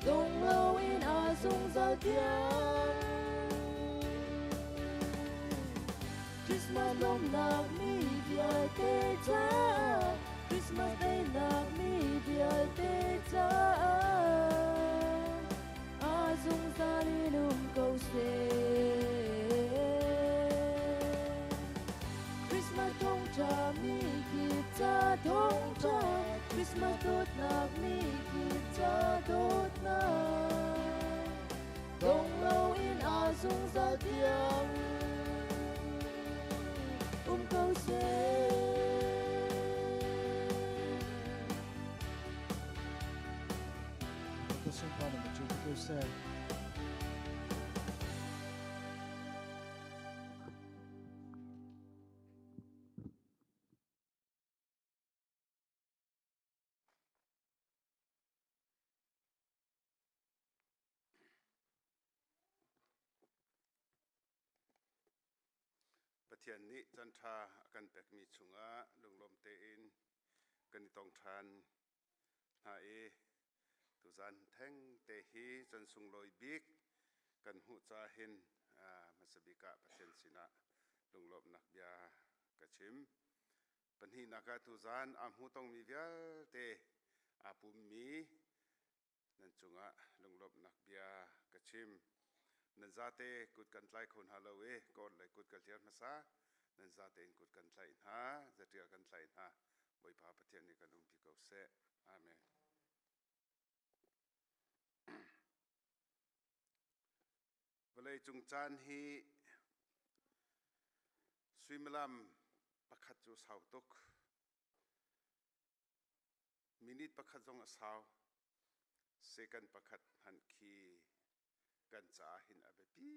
Dong lo in asung sa tiang Christmas long na mi via te cha Christmas day na mi via te cha Asung sa rinum ko se Christmas thong cha mi ki cha thong cha Christmas dot na mi ki cha dot na se Pathian niจันทรากันแปกมีชุงะลงลมเตอินกันตองทานหาเอตุจันแทงเตฮีจันสุงลอยบิกกันหูจาเห็นมัสบิกะปะเทนสินะลงลมนักยากระชิมปัญหีนักตุจันอาหูต้องมีเวลเตอาปุมมีนั่นจุงะลงลมนักยากระชิมนั่นซาเตกุดกันไลคนฮาโลเวก่อนเลยกุดกันเทียนมาซานั่นซาเตกุดกันไลหาจะเทียกันไลหาบอยพาปะเทียนนี่กันลงพิโกเซอาเมนเวลาจุงจานฮีสวิมลำประคัดจูสาวตุกมินิตประคัดจงสาวเซกันประคัดหันคีกันจ่าหินอเบปี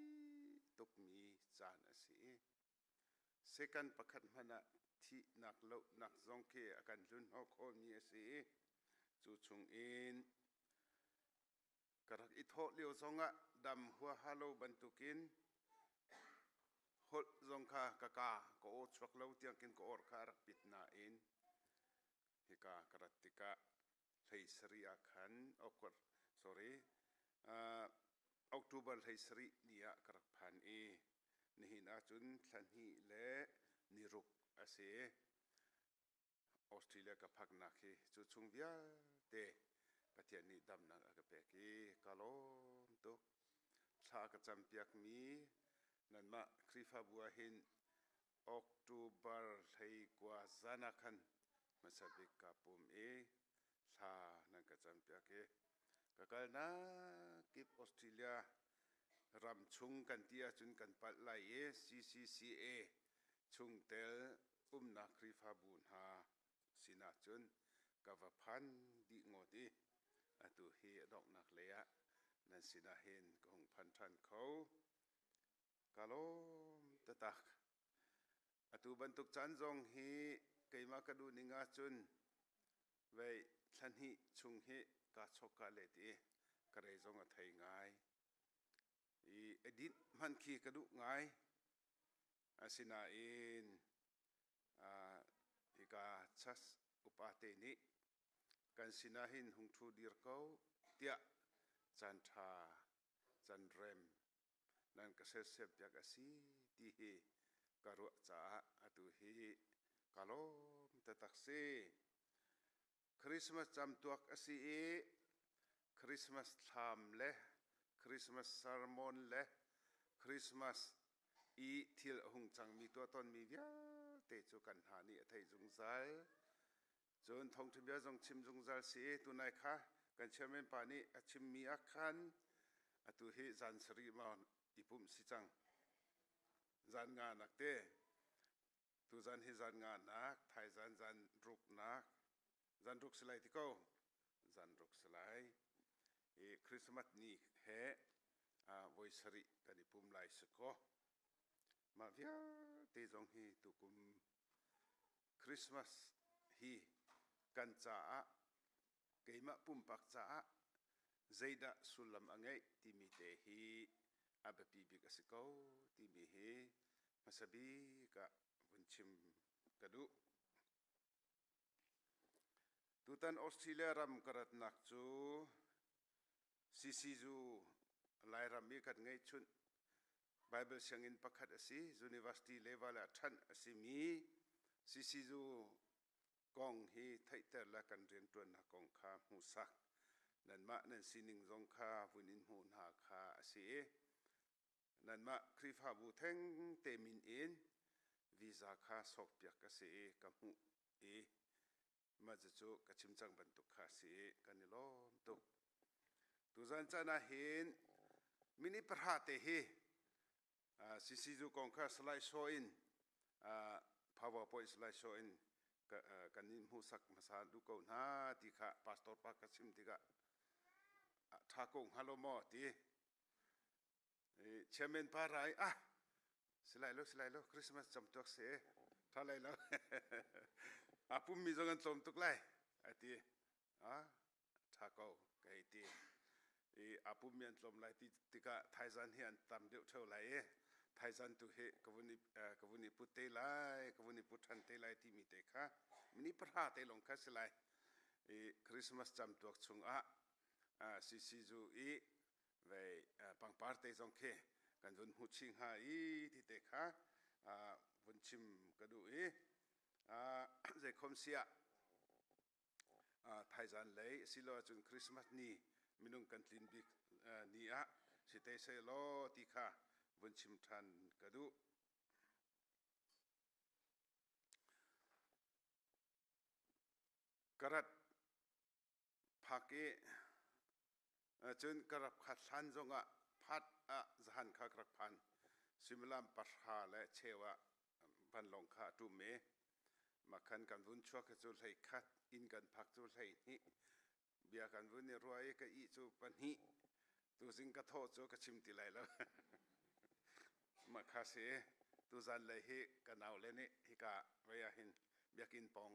ตุกมีจานอสีเซกันประคัดมันที่นักเล่านักจงเกอกันลุนฮอกโอมีอสีจูชงอินกระดักอิทโหเลียวจงะดำหัวฮัลโลบันตุกินหดจงคากะกาก็โอชวกเล่าเตียงกินก็อร์คารักปิดนาอินฮิกากระติกะไทยสรีอาคันออกร sorry Oktober ไทยสรีเนี่ยกระพันนี่หินอาจุนทันฮีเละนิรุกอาเซออสเตรเลียกับพักนักฮีจุดชงเวียเตปะเทียนนี่ดำนักอากาเปกีกาลมตุกชากระจำเปียกมีนั่นมาคริฟาบัวหิน Oktober ไทยกว่าจานักันมาสบิกกับปุ่มชานั่นกระจำเปียกก็กลนะกิบออสเตรเลียรำชุงกันเตียจุนกันปัดไลCCCA ชุงเตลนักคริฟาบุญหาสินาจุนกวพันดีงอดีอตุเฮดอกนักเลียนั่นสินาเห็นของพันทันเขากาลมตะตักอตุบรรทุกจันจงฮีเกยมากระดูนิงาจุนไว้ทันฮีชุงฮีกาชกกาเลตีกระไรจงไทยง่ายอดีตมันขี้กระดูง่ายอาศินาอินอีกาชัสอุปาเตนิกันสินาหินหงทูดีร์เขาเตียจันทาจันเรมนั่นก็เสียเสียบจากอาศีที่ฮีกรุจ้าอตุฮีกาลมตะตักเซคริสต์มาสจำตัวอาศีคริสต์มาสทามเล่คริสต์มาสซาร์มอนเล่คริสต์มาสทิลหงจังมีตัวตนมีเวียเตจูกันหานี่ไทยจงใจจนทองทเบียจงชิมจงใจเสียตัวนายค่ะกันเชื่อมปานี่ชิมมีอาคันตัวเฮจันสรีมาอีปุ่มสิจังจันงานนักเตตัวจันเฮจันงานนักไทยจันรุกนักจันรุกสลายที่เขาจันรุกสลายคริสต์มาสนี่เฮวันสรีกันอีปุ่มไลสก็มาเวียเตจงฮีตุกุมคริสต์มาสฮีกันจ้าเกยมาปุ่มปักจ้าใจดะสุลมอังไงที่มีเตฮีอาบปีบิกสิกาวที่มีเฮมาสบีกะวันชิมกระดูตุตันออสเตรเลียรำกระดนักจูซีจูไลรำมีกันไงชุนBible เสียงอินปักขัดสิ University level ทันสิมีซีจูกองฮีไทเตอร์ละกันเรียนตัวนักกองข้ามูสักนั่นมานั่นสินิงจงข้าวุนินหูนหาข้าสินั่นมาคริฟาบูเทงเตมินอินวีซ่าข้าสอบเปียกสิกับหูมาจะจูกชิมจังบรรทุกข้าสิกันนี่ล้อมตุกตุจันจันเห็นมินิประหารเตฮีซีจูกองข้าสไลด์โชว์อินPowerPoint สไลด์โชว์อินกันนิมหูสักมาสาดูก่อนฮะที่ข้าพาสตอร์ปากกสิมที่ข้า ทากงฮัลโลมอตีเชมเมนพาไรสไลโลคริสต์มาสจำตัวเสียท่าไรแล้วปุ่มมีจงกันจมตุกไลไอตีทากงไอตีปุ่มมีอันจมไลติกะไทยซันเฮียนตามเดียวเท่าไรไทยซันตุเฮกวุนิพุทเตไลกวุนิพุทธันเตไลที่มีเตค่ะมินิประหาเตลงคัสไลคริสต์มาสจำตัวชงซีจูไว้ปังปาร์เตจงเคกันวนหุชิงหาที่เตค่ะวนชิมกระดูเจคอมเซียไทยจันเลยสิโลจุนคริสต์มาสนี้มินุงกันลินบินี่สิเตเซโลที่ค่ะวนชิมทันกระดูกระดพักจนกระขัดทันจงพัดจันขากระพันสิมลามปัชาและเชวะพันลงขาตุเมมาคันกันวุ่นชัวกจุลให้คัดอินกันพักจุลให้นี่เบียกันวุ่นรวยก็อีจูปันนี้ตัวสิงกระโทษจูกระชิมติไหลแล้วมาคาเสตัวจันเลยเฮกันเอาเลยนี่ฮิกะไว้หินเบียกินปอง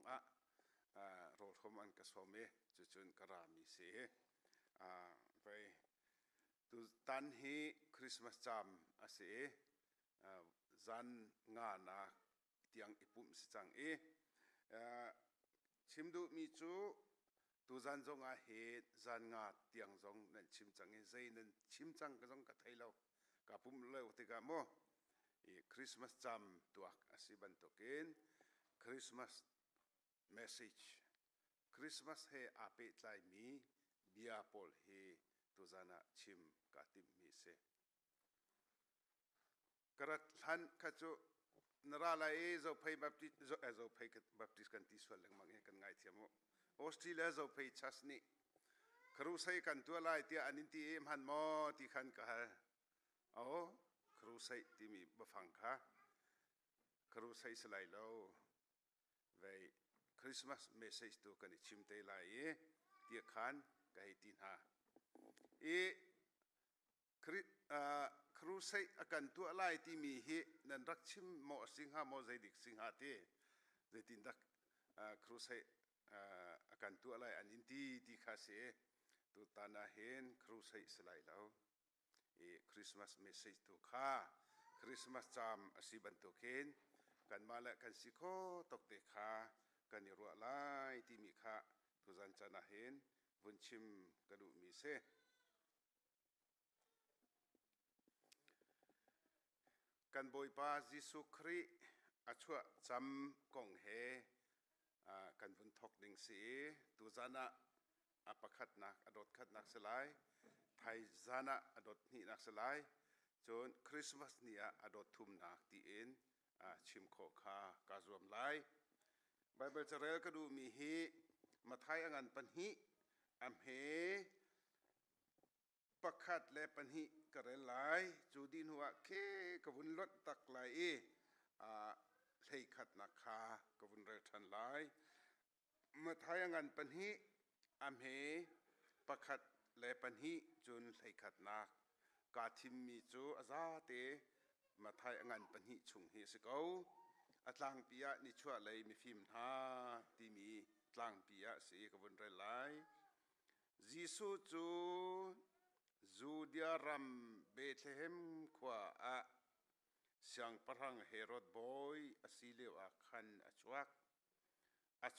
โรดคมันกระสมจุนกระรามีเสไปตัวตันฮีคริสต์มาสจำเสจันงานาเตียงอิปุ่มสิจังชิมดูมีจูตัวจันจงเหตุจันงาเตียงจงนั่นชิมจังใจนั่นชิมจังก็จงกระไทยเรากับปุ่มเลวติกาโมคริสต์มาสจำตัวสิบันตุกินคริสต์มาสเมสเซจคริสต์มาสเฮอาเปตไลมีเบียปอลเฮตัวจันชิมกาติมมีเสกระทันขจูนราลายจะไปบัพติจะไปบัพติสกันที่ส่วนหลังมังเฮกันไงเทียมออสเตรเลียจะไปชัสนี่ครูใส่กันตัวลายที่อันนี้ที่มันมอที่ขันกันครูใส่ที่มีบฟังค่ะครูใส่สไลด์แล้วไว้คริสต์มาสเมสเซจตัวกันชิมเตลายที่ขันกันให้ตินหาครูใส่กันตัวลายที่มีนั่นรักชิมโมสิงหาโมใจดิกสิงหาเตใจตินดักครูใส่กันตัวลายอันนี้ที่ข้าเสตัวตานาเห็นครูใส่สไลด์แล้วคริสต์มาสเมสเซจตัวข้าคริสต์มาสจำอสิบันตัวเคนกันมาและกันสิโคตกเตข้ากันยรัวลายที่มีข้าตัวจันจานาเห็นวันชิมกระดูมีเสกันบอยปาจิสุครีอัชวะจำกงเฮกันวันทอกดิงสีตัวจานะอปขัดนักอดดขัดนักสลายไทยจานะอดดนี่นักสลายจนคริสต์มาสนี่อดดทุ่มนักที่เอ็นชิมโคคากาจวมไลไบเบิลจะเรียกดูมีฮีมาไทยอันปันฮีอัมเฮประคัดและปัญหิกระเรลายจูดินหัวเคกบุญลดตักไหลเลยขัดนักขากบุญเรทันลายเมื่อไทยงานปัญหิอัมเหประคัดและปัญหิจุนเลยขัดนักกาทิมมีจูอาซาเตมาไทยงานปัญหิชุงเฮสเกาอัตลังปียะนิชัวเลยมีฟิมหาที่มีตลังปียะสีกบุญเรลายจิสุจูจูเดียรัมเบธเลเฮมขวาเสียงพรังเฮโรดบอยอสิเลวขันอ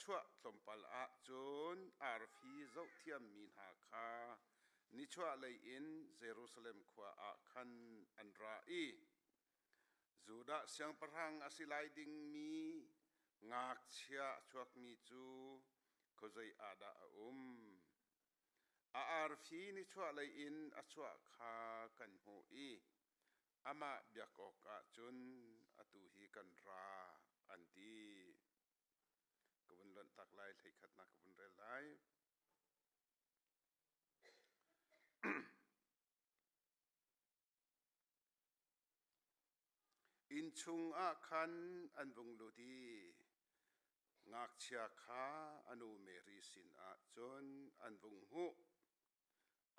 ชวกตมปลจุนอาร์ฟีเจ้าเทียมมินหาคานิชัวเลยอินเยรูซาเล็มขวาขันอันราอีจูดาเสียงพรังอสิไลดิงมีงักเชียชวกมีจูก็ใจอาดาอาร์ฟีนิชัวเลยอินอชัวคากันหูอามาเบียกอกจุนอตุฮีกันราอันดีกบุญลนตักไลเลยขัดนักกบุญเรไลอินชุงคันอันวงลุดีงักเชียคาอนุเมริสินจนอันวงหู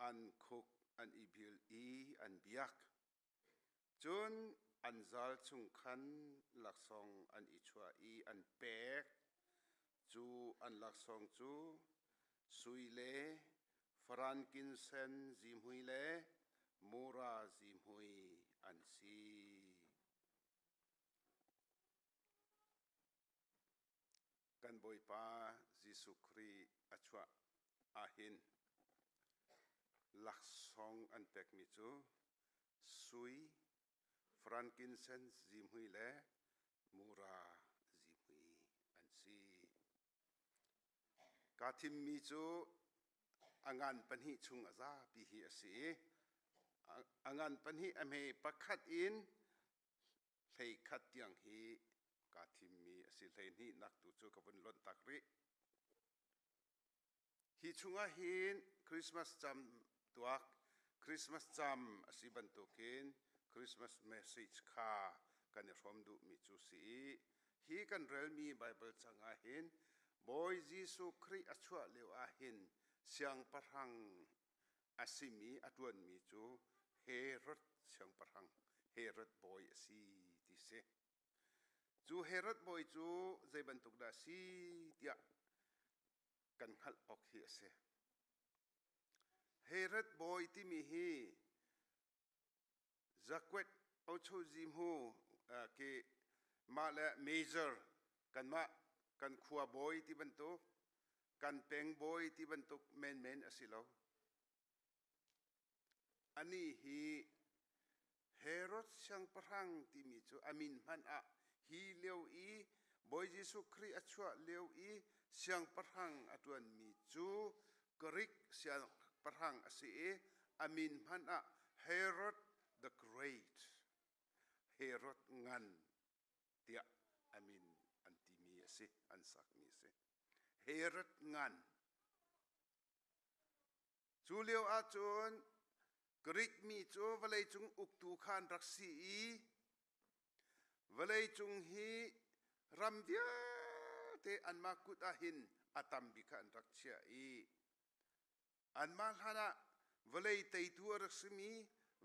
อันคุกอันอีบิลอีอันเบียกจุนอันซาลชุงคันหลักสองอันอิชัวอีอันเป็กจูอันหลักสองจูสุยเลฟรานกินเซนซิมหุยเลมูราซิมหุยอันซีกันบอยปาจิสุครีอัชวะอาหินหลักสองอันเป็กมิจูสุยฟรานกินเซนซิมหุยเลมูราซิมหุยอันซีกาทิมมิจูอังานปัญหิชุงอาซาปีฮีอสีอังานปัญหิอเมปักขัดอินเลยขัดยังฮีกาทิมมีสิเลยนี่นักตุจูกับวันล้นตักริฮีชุงอาหินคริสต์มาสจำตัวคริสต์มาสจำอสิบันตุกินคริสต์มาสเมสเซจคากันรวมดูมิจูสีฮีกันเรลมีไบเบิลจังอาหินบอยยิสุคริอัชวะเลวอาหินเสียงปะหังอาศิมีอดวนมีจูเฮรดเสียงปะหังเฮรดบอยสีติเสจูเฮรดบอยจูใจบรรทุกดาสีเดียกันหัลออกเฮียเสเฮรดบอยที่มีฮีจักเวตเอาชูจิมฮูเกมาและเมเจอร์กันมากันขัวบอยที่บรรทุกกันเป่งบอยที่บรรทุกเมนอสิโลอันนี้ฮีเฮโรดช่างปรังที่มีจูอามินมันอะฮีเลวอีบอยยิสุคริอัชวะเลวอีช่างปรังอตวนมีจูกริกช่างปรังอสิเออามินมันอะเฮโรด the great เฮโรดงันเตียอามินอันที่มีสิอันสักมีสิเฮรดงันจูเลียวอาจนกริกมีจูวลัยจุงอุกตูขานรักษีวลัยจุงฮีรำเดียเตอันมากุตาหินอาตัมบิขันรักเชียอีอันมาลฮานะวลัยไตตัวรักษมี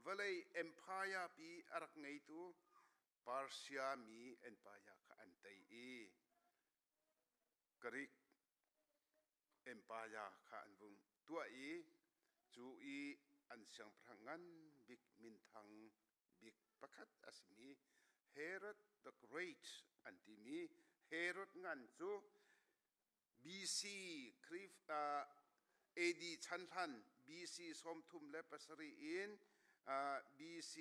วลัยเอ็มพายาปีอารักไงตูปาร์เซียมีเอ็มพายาขันไตอีกริกเอ็มพายาขันบุงตัวอีจูอีอันเสียงพลังงานบิกมินทังบิกประคัดอาสมีเฮโรด the great อันที่มีเฮโรดงานจู BC คริฟAD ชันทัน BC สมทุมและปัสรีอินBC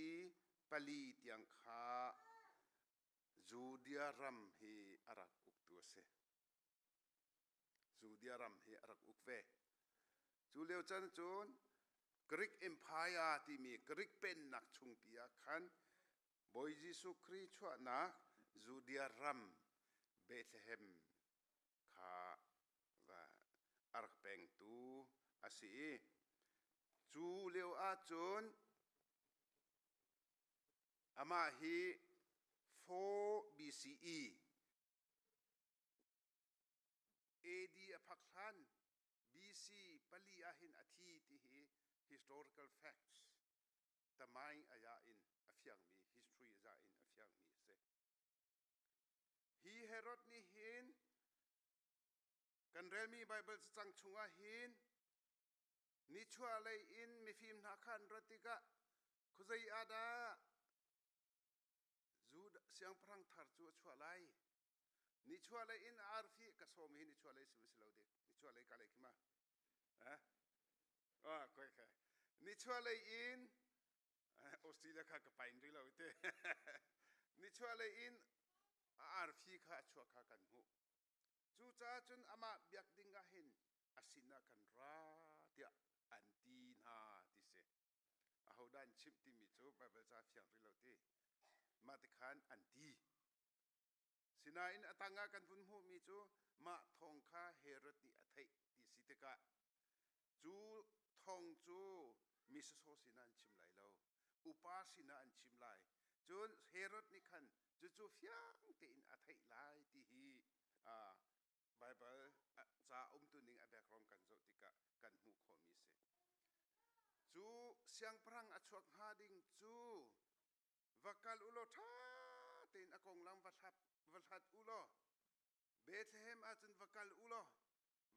ปลีเตียงขาจูเดียรัมเฮอารักอุกตัวเสจูเดียรัมเฮอารักอุกเวจูเลวจันจูนกรีกเอ็มพายาที่มีกรีกเป็นนักชุงปียขันบอยยิสุคริชวนะจูเดียรัมเบธเลเฮมขาว่าอารักเป็งตูอาศัยจูเลวอาจูนอามาฮี4 BCE AD อภักทัน BC ปลีอาหินอธิที่ฮี historical facts แต่ไม่อายาอินอฟยังมี history อายาอินอฟยังมีเสฮีเฮโรดนี่หินกันเรมีไบเบิลจังชุงอาหินนิชัวเลยอินมีฟิล์มนักขันรติกะคุใจอาดาจูดเสียงพรังทาร์จูชัวไลนิชัวเลยอินอาร์ฟีกระสมหินนิชัวเลยสิมิสลาวเด็กนิชัวเลยกาเลกิมาค่อยนิชัวเลยอินออสเตรเลียข้าก็ไปนี่เราเต้นิชัวเลยอินอาร์ฟีข้าชัวข้ากันหูจูจ้าจนอามาเบียกดิ้งกะเห็นอาศินากันราเตียอันตีนาติเสอาหูดันชิมติมิจูไปเบลจ้าเฟียงนี่เราเต้มาติขันอันตีสินาอินอตังงากันพุ่นหูมีจูมาทองข้าเฮโรติอัฐิติสิตกะจูทองจูมิสโซสินันชิมไหลเราอุปาสินันชิมไหลจูเฮโรตนี่ขันจูเฟียงติอินอัฐิไหลที่ฮีไบเบิลจ้าตุนิงอเบกรองกันโจติกะกันหูขอมีเส จูเสียงพรังอชวกหาดิงจูวักกาลอุโลท่าเต็นอากงลำวัดหัดอุโลเบธเลเฮมอาจนวักกาลอุโล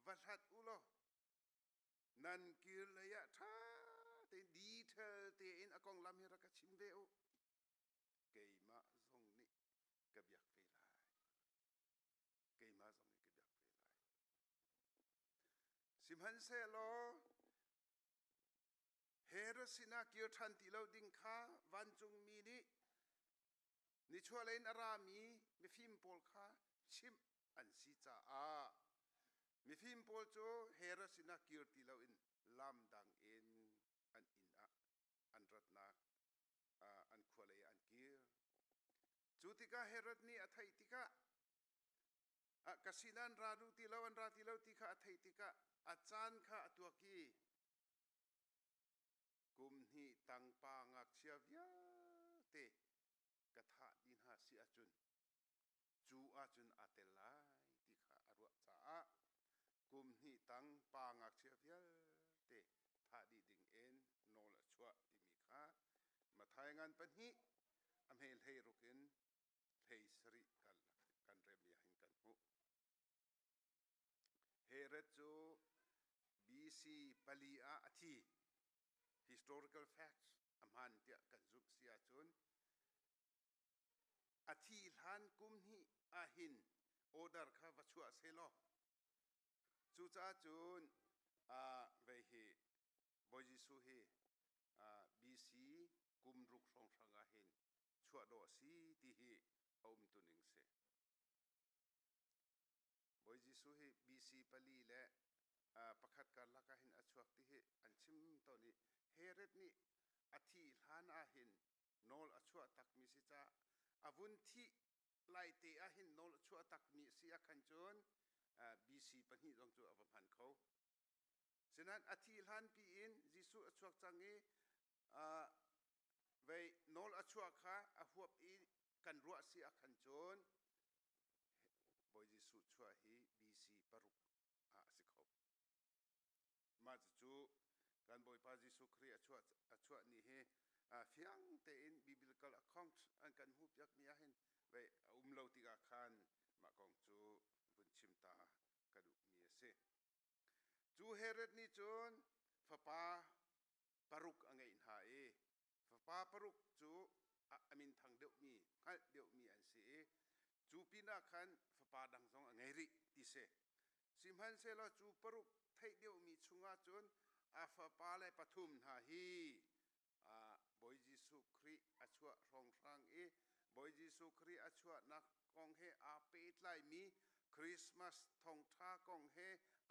วัดหัดอุโลนันกิรเลยะท่าเต็นดีเธอเต็นอากงลำเฮรักชิมเวอเกยมาทรงนี้กับยักเวลาเกยมาทรงนี้กับยักเวลาสิมหันเซโลเฮรสินาเกียร์ทันติเลาดิงค้าวันจงมีนี้นิชัวเลนอารามีมีฟิมโพลค้าชิมอันซีจ้ามีฟิมโพลโจเฮรสินาเกียร์ติเลาอินลำดังเอ็นอันอินอันรัตนาอันขวเลอันเกียร์จูติกาเฮรนี่อัฐิติกากสินันราดูติเลาอันราติเลาติกาอัฐิติกาอาจารย์ข้าตัวกีกุมหีตังปางักเชียวยาเตกะทะดินหาสิอาจุนจูอาจุนอาเตลายติขาอรวจ้ากุมหีตังปางักเชียวยาเตทะดิดิงเอ็นโนละชัวติมีขามาทายงานปัญหิอเมลเฮรุกินเฮสริกันเรมีหิงกันหุเฮเรจูBC ปลีอาอธิ historical facts อำหันเตียกันจุบเสียจนอธิหันกุมหิอาหินโอดาร์ข้าวัชวะเซโลจูจ้าจุนเวหิบอยจิสุเฮBC กุมรุกสองสังอาหินชัวโดสีที่หิอุมตุนิงเซบอยจิสุเฮ BC ปลีและประคัดการลักหินอชวกที่อันชิมตัวนี้เฮเรตนี่อธิฐานอาหินโนลอชวตักมีสิจ้าอาวุธที่ไล่เตอาหินโนลอชวตักมีสิอาคันจนBC ปัญหิตรงจูอวพันเขาฉะนั้นอธิฐานปีอินจิสุอชวกจังงี้เวโนลอชวข้าอาหัวปีกันรัวสิอาคันจนบอยจิสุชัวฮี BC ปรุกสิเขามาจูการบอยพาจิสุครีอชวนี่เฮฟียงเตอิน biblical account อันกันหูยักมีอาเห็นไว้เลาติกาคันมากองจูบุญชิมตากระดูมีเสจูเฮเรตนี่จนฟ้าป่าปรุกอังไงอินหาฟ้าป่าปรุกจูอามินทางเดียวมีขัดเดียวมีอันเสจูปีนาคันฟ้าป่าดังสองอังไงริติเสสิมหันเซลจูปรุกไทยเดียวมีชุงอาจนฟ้าป่าเลยปฐุมหาฮีบอยจิสุครีอชวรองรังบอยจิสุครีอชวนักกองเฮอาเปตไลมีคริสต์มาสทองท่ากองเฮ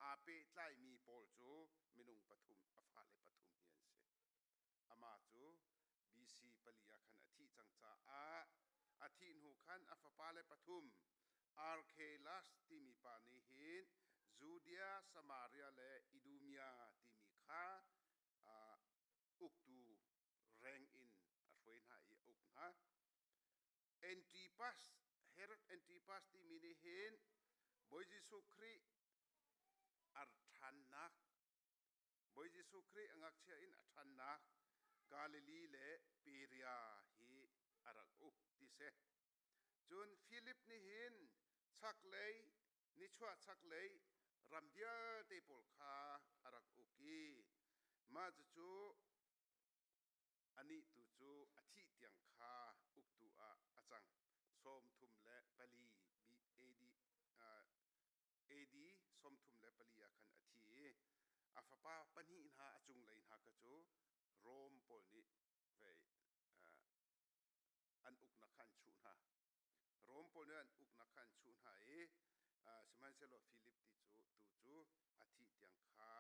อาเปตไลมีโปลจูมินุงปฐุมฟ้าเลยปฐุมเฮียนเสอามาจู BC ปลียาคันอธิจังจ้าอธิหูคันฟ้าป่าเลยปฐุมอาร์เคลัสที่มีปานิหินจูเดียสมาเรียและอิดูเมียที่มีข้าอุกตูแรงอินอรวยน่าอีอุกนะเอนติปัสเฮรตเอนติปัสที่มีนิหินบอยจิสุครีอัรทันนักบอยจิสุครีอังอักเชียอินอัรทันนักกาลิลีและปีเรียฮีอารักอุกที่เสจนฟิลิปนิหินชักเลยนิชวาชักเลยรัมเบียเตปอลคาอารักอุกีมาจูอันนี้ตูจูอธิเตียงคาอุกตูอาจังสมทุมและปลีบีเอดีสมทุมและปลีอาคันอธิอาฟาปาปัญหินหาอจุงเลยหากระจูโรมปอลนี้เวอันอุกนักขันชูนะโรมปอลนี้อันอุกนักขันชูนะสมัยเซโลฟิลิปติจูตูจูอธิเตียงคา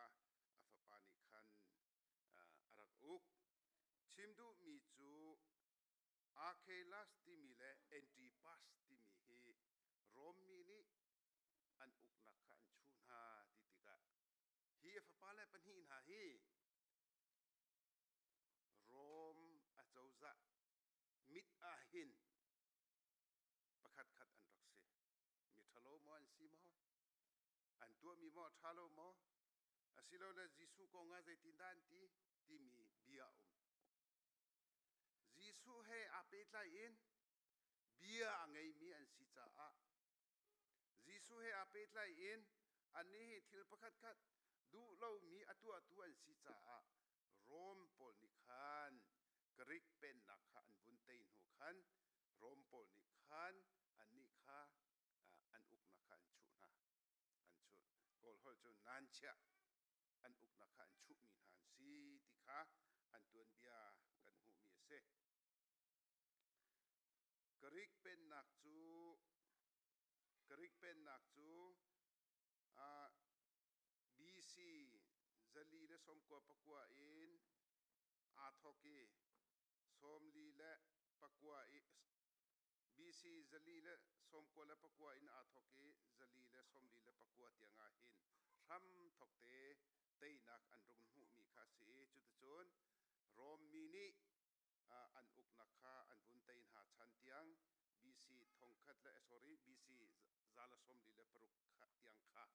อาฟาปานิคันอารักอุกชิมดูมีจูอาเคลัสที่มีและเอนติปัสที่มีฮีโรมมีนี่อันอุกนักขันชูนาติติกะฮีฟ้าป่าและปัญหินหาฮีโรมอาเจ้าจะมิดอาหินประคัดขัดอันรักเสมีทะโลมอันซีมออันตัวมีมอทะโลมอสิโลและจิสุกงอาเจตินดันที่มี BC bia Jisu he apet lai in bia angai mi an si cha a Jisu he apet lai in ani hi thil pakhat khat du lo mi atu an si cha a rom pol ni khan krik pen na kha an bun tein hu khan rom pol ni khan ani kha an uk na kha an chu na an chu kol hol chu nan cha an uk na kha an chu mi han si ti kha an tuan bia kan hu mi se krik pen nak chu BC zali le som ko pakwa in a thoki som li le pakwa i BC zali le som ko le pakwa in a thoki zali le som li le pakwa tianga hin tham thokte tei nak an rung hu mi kha si chu tu chun rom mi ni an uk nak kha an bun tein ha chan tiang BC thongkhat le sorry BC zala som li le paruk kha tiang kha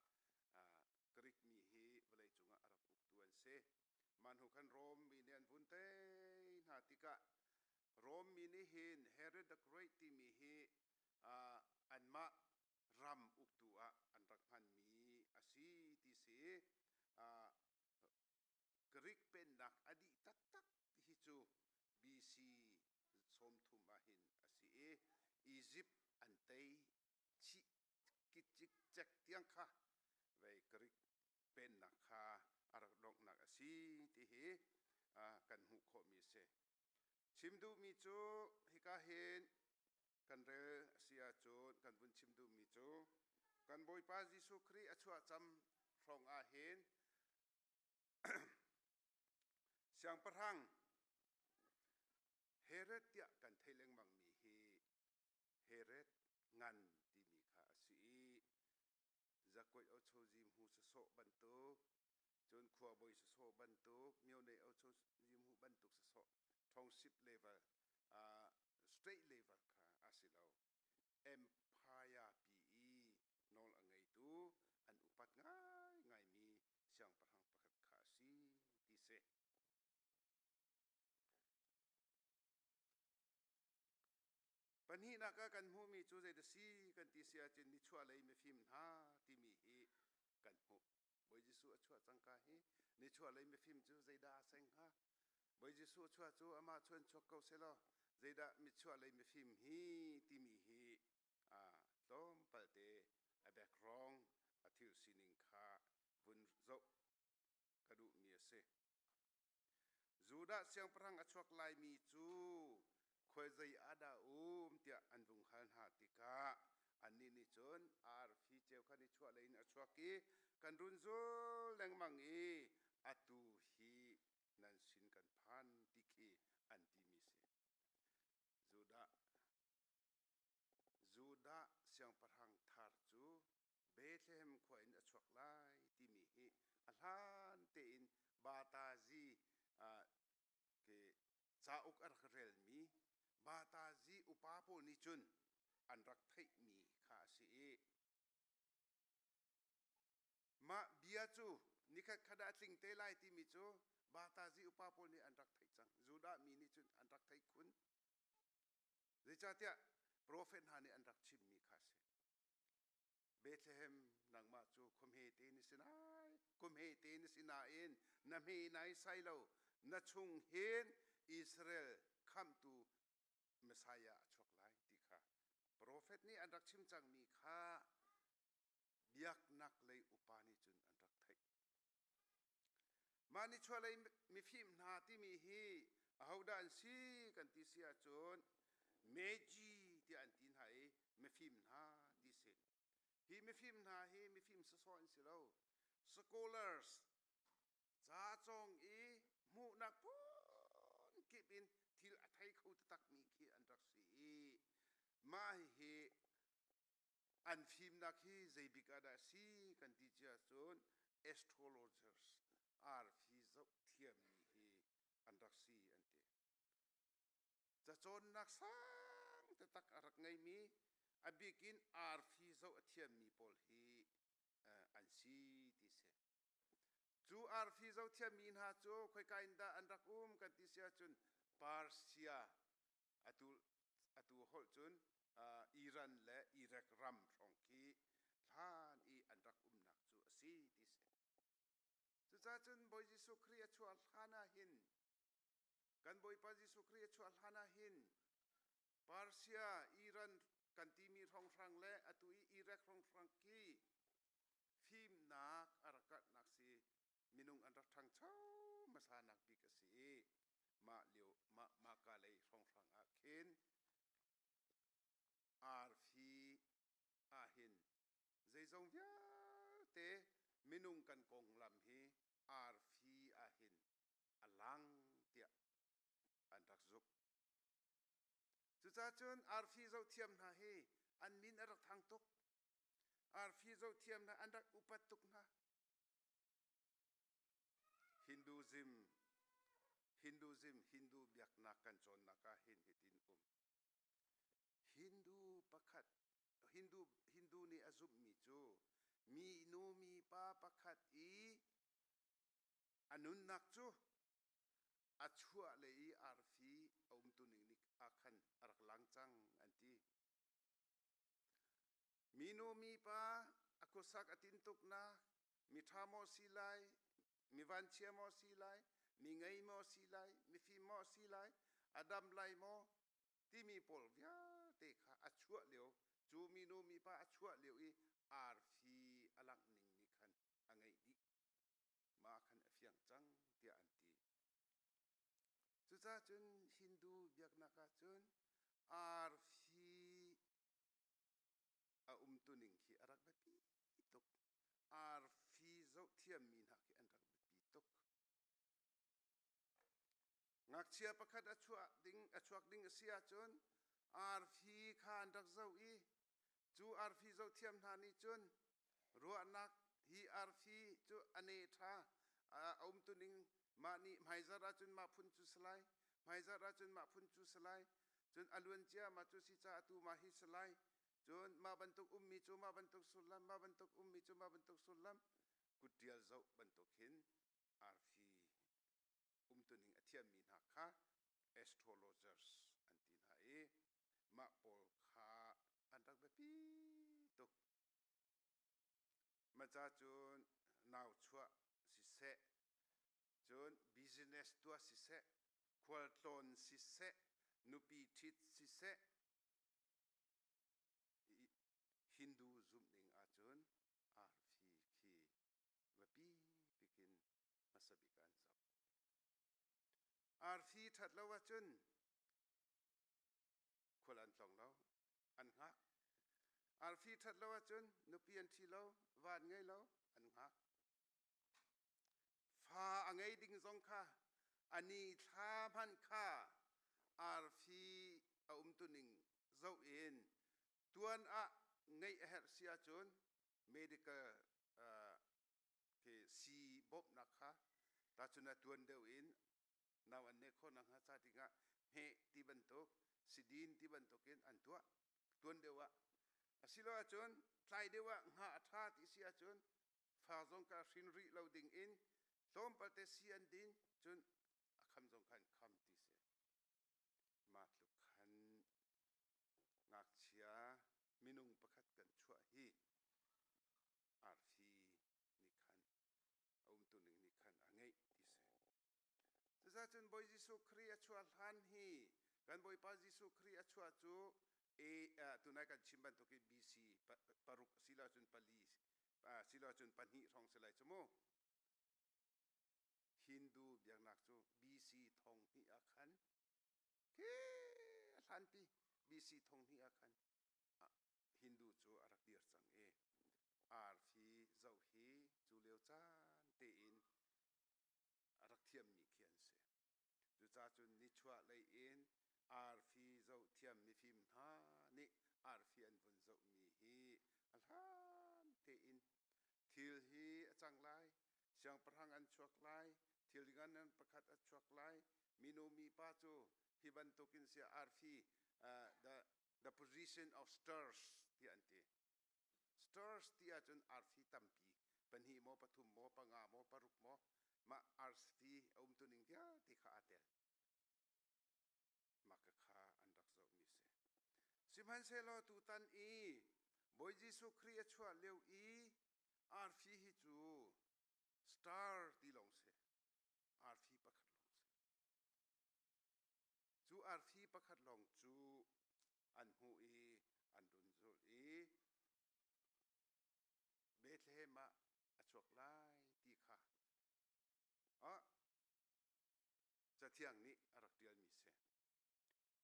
krik mi hi velai chunga arak uk tuan se man hu khan rom mi ne an bun tein ha tika rom mi ni hin Herod the Great ti mi hi an ma ram uk tu a an rak han mi asi ti se krik pen nak adi tak tak hi chu BC som thum a hin asi Egypt an tei chi kichik chek tiang kha vei krik pen nak kha arak dok nak asi ti hi kan hu kho mi se chimdu mi chu hika hin kan re sia chu kan bun chimdu mi chu kan boi pa Jisu Kri achua cham rong a hin siang parhang Herod tia kan thaileng mang mi hi Herod ngan ti mi kha asi zakoi au cho jim hu so bantuk chon khua boi so bantuk miau nei au cho jim hu bantuk so township level state level kha asilo empire pi nol angai tu an upat ngai mi siang parhang pakhat kha si ti se panhi naka kan hu mi chu zai da si kan ti sia chin ni chua lei me phim ha ti mi hi kan hu boi Jisu achua changka hi ni chua lei me phim chu zai da seng ha boi Jisu achua chu ama chuan chok ko se lo zai da mi chua lei me phim hi ti mi hi tom palte a background a thil sining kha bun zo kadu mi ase Juda siang parang achuak lai mi chu khoi zai ada tia an bung khan ha tika ani ni chon ar phi cheu khani chua lein achuak ki kan run zo leng mang e atu hi nan sin kan phan tiki an ti mi se Juda siang parang thar chu Bethlehem khoin achuak lai ti mi hi alhan te in batazi ke chauk ar khrel mi batazi upapo ni chun an rak thai mi kha si ma bia chu nikhat khada tling te lai ti mi chu batazi upapo ni an rak thai chang Juda mi ni chun an rak thai khun richatia prophet hani an rak chim mi kha se Bethlehem nangma chu khumhe te ni sinai khumhe te ni sinain na me nai sai lo na chung hen Israel come to Messiah achok lai ti kha prophet ni an rak chim chang mi kha biak nak lei upani chun an rak thai mani chwa lei mi phim na ti mi hi ahoda an si kan ti sia chun meji ti an tin hai mi phim na ti se hi mi phim na hi mi phim so so an si lo scholars cha chong mu nak pun kipin thil athai khau tak mi khi an rak si ma hi an phim na khi zai bikada si kan ti cha chun astrologers ar phi zo thiam mi hi an rak si ante cha chon nak sang te tak arak ngai mi abikin ar phi zo thiam mi pol hi an si ti se chu arfi zo thiam min ha chu khoi ka inda an rak kan ti sia chun Persia atu hol chun Iran le Iraq ram rong ki than I an rak nak chu asi ti se chu cha chun boy Jesu Christ chu al khana hin kan boy pa Jesu Christ chu al khana hin Persia Iran kan ti mi rong rang le atu Iraq rong rang ki phim nak arakat nak si minung an rak thang chau masa nak bi ka si ma liu ma ka lei rong rang a khin arfi ahin zai zong via te minung kan kong lam hi arfi ahin alang tia an rak zuk chu cha chun arfi zo thiam na hi an min arak thang tok arfi zo thiam na an rak upat tuk na Hindu biak na kan chon na ka hin hitin Hindu pakhat Hindu ni azup mi chu mi nu mi pa pakhat I anun nak chu achua le I arfi tu ning nik akhan arak lang chang anti mi nu mi pa akusak atin tuk na mi tha mo silai mi van chia mo silai mi ngai mo silai mi fi mo silai adam lai mo ti mi pol via te kha achua leo chu mi nu mi pa achua leo I arfi alak ning ni khan angai di ma khan afiang chang tia anti chu cha chun Hindu biak na ka chun arfi tu ning khi arak ba pi tok arfi zo thiam min ha ki an rak ba pi tok ngak chia pakhat achuak ding sia chun arfi khan rak zo I chu arfi zo thiam na ni chun ruwa nak hi arfi chu ane tha tu ning ma ni maizara chun ma phun chu salai maizara chun ma phun chu salai chun alun chia ma chu si cha tu ma hi salai chun ma bantuk ummi chu ma bantuk sulam ma bantuk ummi chu ma bantuk sulam kutial zo bantuk hin arfi tu ning athiam min ha kha astrologers antin ha ma pol kha antak ba pi tuk ma cha chun naw chua si se chun business tua si se khwal tlon si se nupi thit si se Hindu zum ning a chun arfi khi ba pi pikin masabikan zau arfi that lawa chun khwal an tlong lo an nga arfi that lawa chun nupi an thi lo van ngai lo an nga fa angai ding zong kha ani tha man kha arfi tu ning zo in tuan a ngai her sia chun medical ke si bob na kha ta chuna tuan deu in naw an ne kho na nga cha tinga he ti bantok sidin ti bantokin an tua tuan dewa asilo chun tlai dewa nga atha ti sia chun fa zong ka shinri loading in tom palte sian din chun akham zong khan kham ti se matluk khan ngak chia minung pakhat kan chua hi arfi ni khan tu ning ni khan angai ti se cha chun boy Jesu Christ achua han hi kan boy pa Jesu Christ achua chu tunai kan chimban to ki BC paruk sila chun pali sila chun panhi rong selai chmo Hindu biak nak chu BC thong hi akhan ke athan pi BC thong hi akhan Hindu chu arak dir chang arfi zo hi chu leo chan te in arak thiam mi khian se chu cha chun ni chua lei in arfi zo thiam mi phim ha ni arfi an vun zo mi hi alhan te in thil hi achang lai siang parhang an chuak lai thil gan an pakhat a chuak lai minu mi pa chu hiban tokin sia arfi the position of stars ti anti stars ti a chun arfi tampi ปัญหีโมปทุมโมปงาโมปรุกโมมาอาร์สฟีตุนิงเดียที่ขาเตมากะขาอันรักโซมิเซสิมันเซโลตูตันอีบอยจิสุครีชัวเลวอีอาร์ฟีฮิจูสตาร์ที่ลงเซอาร์ฟีประคัดลงเซจูอาร์ฟีประคัดลงจูอันหูอีอันรุนจุลอีเบธเลเฮมะอชวกไลตีค่ะจะเที่ยงนี้รักเดียนมิเซ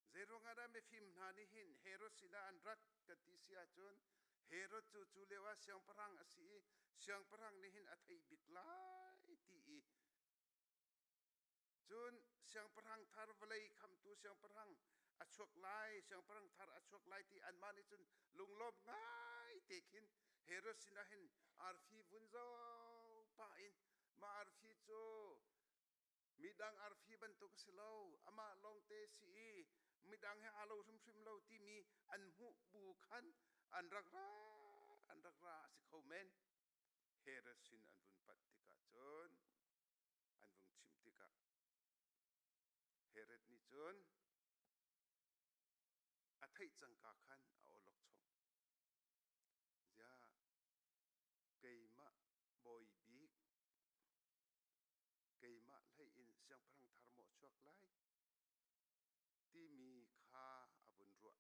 เจรงอาดาเมฟิมนานิหินเฮโรสินาอันรักกันที่เสียจนเฮโรจูเลวะเสียงพรังอสีเสียงพรังนิหินอัฐิบิกไลตีจนเสียงพรังทาร์วเลยคำตัวเสียงพรังอชวกไลเสียงพรังทาร์อชวกไลที่อันมานิจนลุงลบง่ายเตคินเฮโรสินาหินอาร์ฟีวุนโซป้าอินมาอาร์ฟีโจมิดังอาร์ฟีบันตุกสิโลอามาลงเตสีมิดังให้อาโลริมโลที่มีอันหูบูคันอันรักราสิเขาเมนเฮโรสินอันวุนปัตติกาจนอันวุนชิมติกาเฮเรตนิจนอาทัยจังกาคันเอาลกชงจะเกยมะบอยบิกเกยมะไลอินเสียงพลังทาร์โมชวกไลที่มีค่าอบุญรัว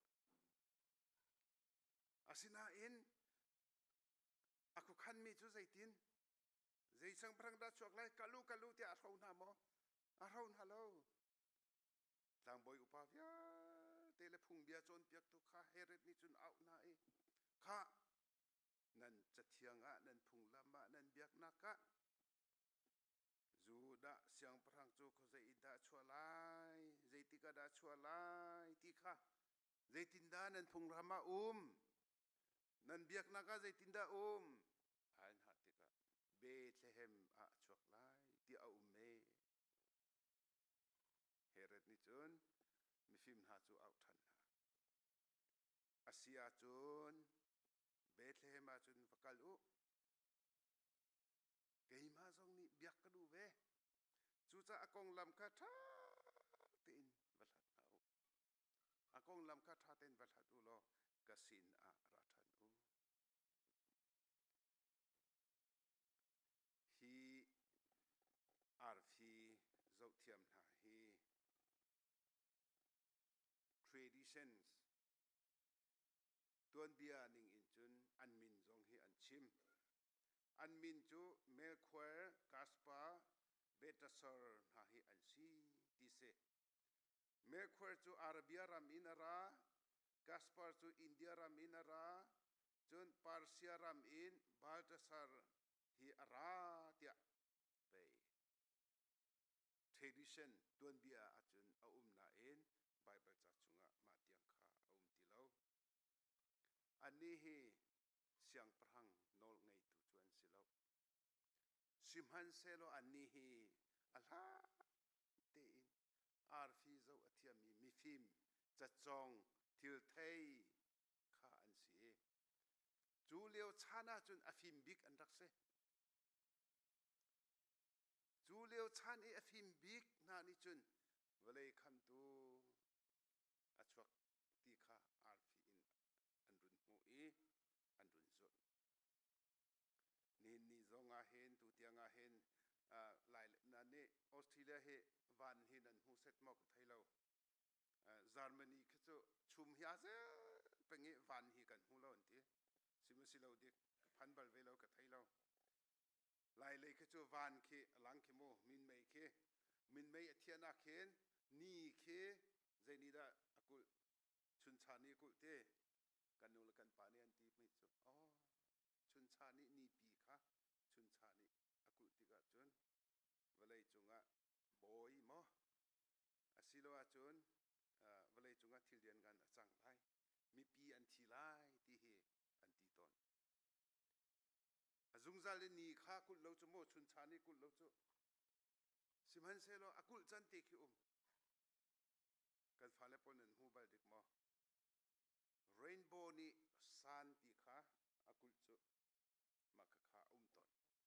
อาศินาอินอากุขันมีจุใจตินใจเสียงพลังดัชชวกไลกะลูที่อาราหนาโมอาราหนาโลทางบอยอุปาวิยาเตเลพุงเบียจนเปียกตุข้าเฮเรตนิจุนเอาหนาเอข้านั่นจะเทียงอ่ะนั่นพุงลำมะนั่นเบียกนักะจูดะเสียงพรังจูเขาใจอินดาชัวไลใจติกาดาชัวไลที่ข้าใจตินดานั่นพุงลำมะนั่นเบียกนักะใจตินดาอันหัดติกาเบธเลเฮมอะชัวไลที่เอาเมเฮเรตนิจุนมีฟิมหาจูเอาทันหาอาเซียจุนเบธเลเฮมาจุนฟักลูเกยมาซองนี่เบียกกระดูเวจูจะอากงลำคาทาเต็นวัลหัดเอาอากงลำคาทาเต็นวัลหัดอุโลกสินอาราทันอุฮีอาร์ฟีเจ้าเทียมหาฮี traditions ตัวนเบียนิงอินจุนอันมินจงฮีอันชิมอันมินจูเมลควร์กาสปาเบตาซอร์หาฮีอันซีติเซเมลควร์จูอาราเบียรามินารา Gaspar to India ram in ara chun Parsia ram in Baltasar hi ara tia pe tradition tuan bia achun a na in Bible cha chunga ma tiang kha ti lo ani hi siang prang nol ngai tu chuan silo simhan selo ani hi alha te in arfi zo athiami mi phim cha chong til thei kha an si chu leo chana chun afim big an rakse chu leo chan e afim big na ni chun vale kham tu achwak ti kha arfi in an run mu e an run zot nin ni zonga hen tu tianga hen lai na ne Australia he van hin an hu set mok thailo Germany khacho chum hia ze pengi van hi kan hu lo anti simusilo dik phan bal velo ka thailo lai le khacho van khi alang khi mo min mei athiana khen ni khe zeni da akul chun chani kul te kanul kan pani anti mi chu chun chani ni pi kha chun chani akul tiga chun valai chunga boy mo asilo a chun valai chunga thilian gan achang lai mi pi an thi lai ti hi an ti ton azung zal ni kha kul lo chu mo chun chani kul lo chu simhan selo akul chan te khi kan phale pon an hu bal dik mo rainbow ni san ti kha akul chu makha kha ton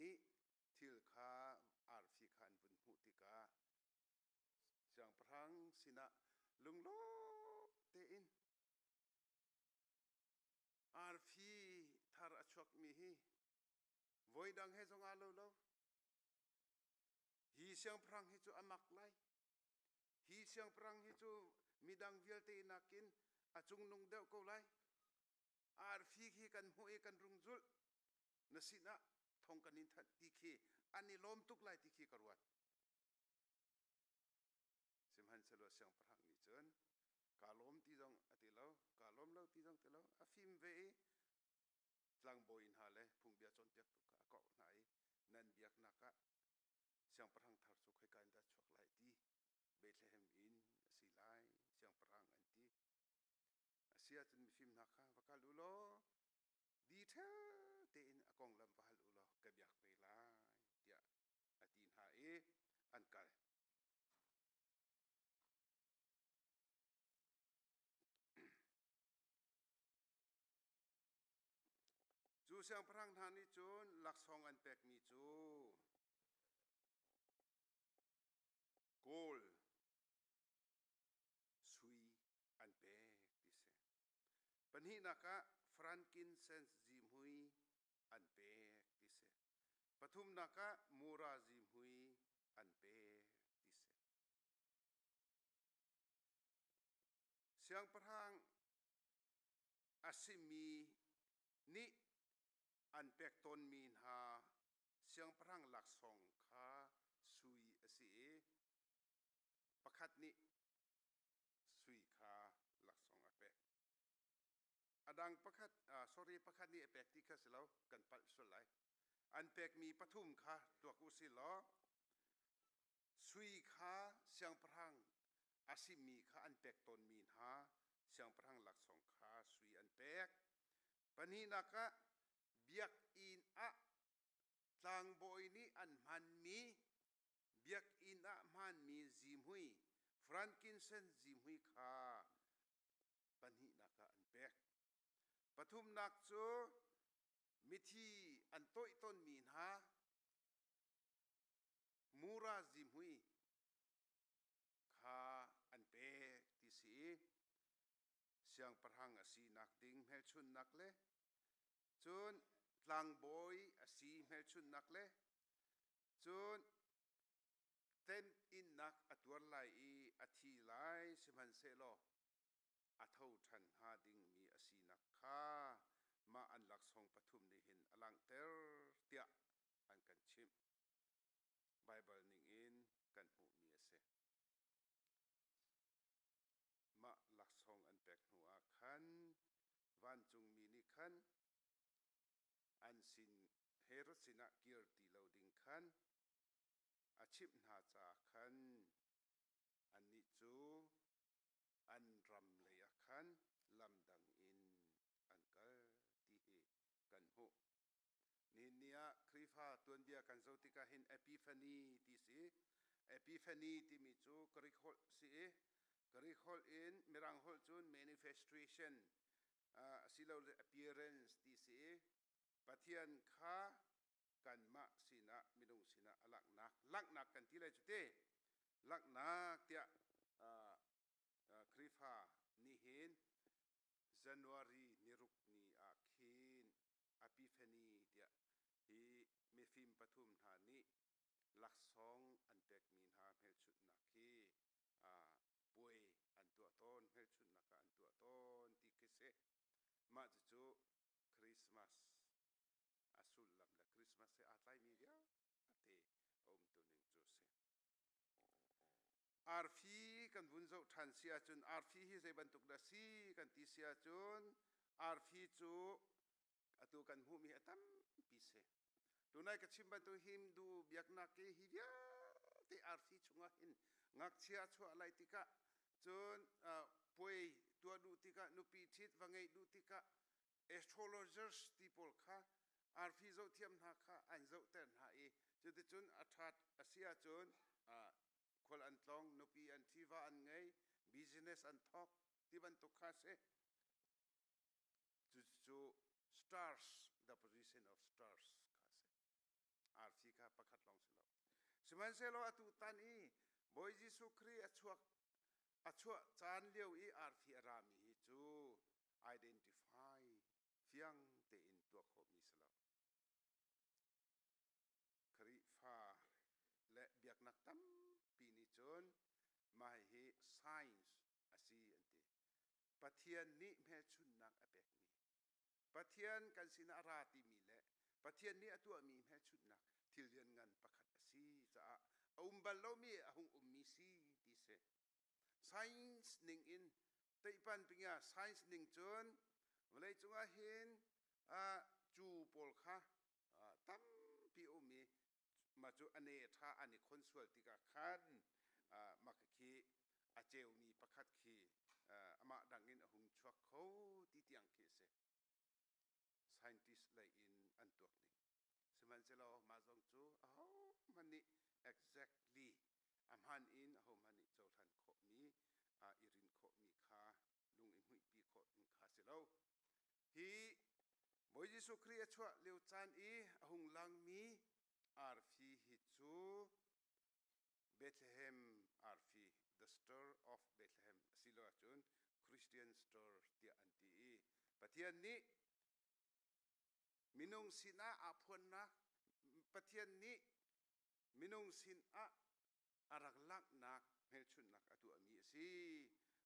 นี้ทิลคาอาร์ฟีขันบุญหูติกาจังพรังสินะลุงโลเตอินอาร์ฟีทาร์อชวกมีฮีวอยดังเฮจงอาโลโลฮีเสียงพรังฮิจูอามักไลฮีเสียงพรังฮิจูมีดังเวลเตนักินอาจุงนุงเดวกูไลอาร์ฟีฮีกันหูเอกันรุงจุลนสินะทองกันนินทัดติคีอันนี้ล้มตุกไลติคีกรวดสิมหันเสลวเสียงพรังนิจนกาล้มที่จงอติเลวกาล้มเลวที่จงติเลวอาฟิมเวลังโบอินฮาเลพุงเบียจนเตียกตุกะก็ไหนนันเบียกนักะเสียงพรังทาร์สุขให้การดัดชวกไลตีเบธเลเฮมอินสิไลเสียงพรังอันตีเสียจนมีฟิมนักะวกาลุโลดีเทลเตอินอกองลำบาลุโลกะเบียกไปไลเตียอตินหาอันกาลจูเสียงพรังทานิจูนหลักสองอันเป็กมีจูโกลสุยอันเป็กดิเซปัญหานักะฟรันกินเซนส์จิมหุยอันเป็กดิเซปทุมนักะมูราจิมหุยอันเป็กดิเซเสียงพรังอาซิมีนิอันเป็กตนมีนหาเสียงพรังหลักสองขาสุยอสีประคัดนี้สุยขาหลักสองอเป็กอดังประคัดsorry ประคัดนี้อเป็กที่ข้าสิเรากันปัดสุดไหลอันเป็กมีปทุมขาตัวกุศิลสุยขาเสียงพรังอาซิมีขาอันเป็กตนมีนหาเสียงพรังหลักสองขาสุยอันเป็กปนีนักะเบียกอินอะทางโบยนี้อันมันมีเบียกอินอะมันมีจิมหุยฟรันกินเซนจิมหุยขาปัญหานักอันเป็กปทุมนักจูมิธีอันโตยต้นมีนหามูราจิมหุยขาอันเป็กที่สีเสียงประหังอสีนักดิ่งเฮลชุนนักเล่จนหลังบอยอสีเฮลชุนนักเล่จนเต็มอินนักอัตวันไลอัทีไลสิมันเซโลอัทาวทันหาดิ่งมีอสีนักข้ามาอันหลักสองปทุมในเห็นอลังเตอร์เตียอันกันชิมไบเบิลนิ่งอินกันหูมีเสมาหลักสองอันเป็กหัวขันวันจุงมีนิขันอันสินเฮรสินะเกียรติเหลาดิงขันอาชีพนาจาขันอันนิจูอันรำเลยขันลำดังอินอันก็ที่กันหูนี่เนี่ยคริฟาตัวเดียกันโจติกาเห็นเอพิฟานีที่สิเอพิฟานีที่มีจูกริโคสิกริโคอินมิรังฮอลจูน manifestation สิเรา appearance ที่สิปะเทียนข้ากันมะสินะมิดุงสินะลักนักกันที่ไรจุดเตลักนักเตียคริฟานี่เห็น January นิรุกนี่อาคินอพิฟานีเตียฮีมีฟิมปทุมธานีหลักสองอันเป็กมีนาเฮลชุดนักฮีป่วยอันตัวต้นเฮลชุดนักอันตัวต้นที่เกษมาจูคริสต์มาสอาสุลลำละคริสต์มาสอาไลมีเดียอาเตอมตัวหนึ่งจูเซอาร์ฟีกันบุญเจ้าทันเสียจนอาร์ฟีที่ใส่บรรทุกดาซีกันตีเสียจนอาร์ฟีจูอตัวกันหูมีอัตัมพิเศษตัวนายกชิมบรรทุกหิมดูเบียกนักเกฮิเดียที่อาร์ฟีชงหินงักเชียชัวอะไรติกะจนป่วยตัวดูติกะนุปีชิดวังไงดูติกะ astrologers ที่พอลค่ะอาร์ฟีเจ้าเทียมหาค่ะอันเจ้าเต้นหาจุดจนอัฐัดเสียจนคนอันตรองนุปีอันที่ว่าอันไง business อันทอกที่บรรทุกค่ะเสจุด stars the position of stars ค่ะเส pakhat long selo siman selo atu tan i boy Jesu Christ achua chan liu i arfi arami hi chu identify fiang te in tua kho mi selo khari fa le biak nak tam pi ni chon mai hi science asi ante pathian ni me chun nak apek mi pathian kan sin arati mi le pathian ni atua mi me chun nak thil lian ngan pakhat asi cha bal lo mi ahung mi si ti se science ning in teipan pinga science ning chon malai chunga hin chu pol kha tam pi mi ma chu ane tha ani consul tika khan makhi acheu mi pakhat khi ama dangin ahung chuak kho ti tiang ke se scientist lai in antuak ni siman chelo ma jong chu aho mani exactly amhan in aho mani chawthan kho mi irin kho mi kha lung i hui pi kho mi kha selo hi boy Jesu Christ achwa leu chan i ahung lang mi arfi hi chu Bethlehem arfi the star of Bethlehem silo chun Christian star tia anti i pathian ni minung sina aphon na pathian ni minung sin arak lak nak mel chun nak atu ami si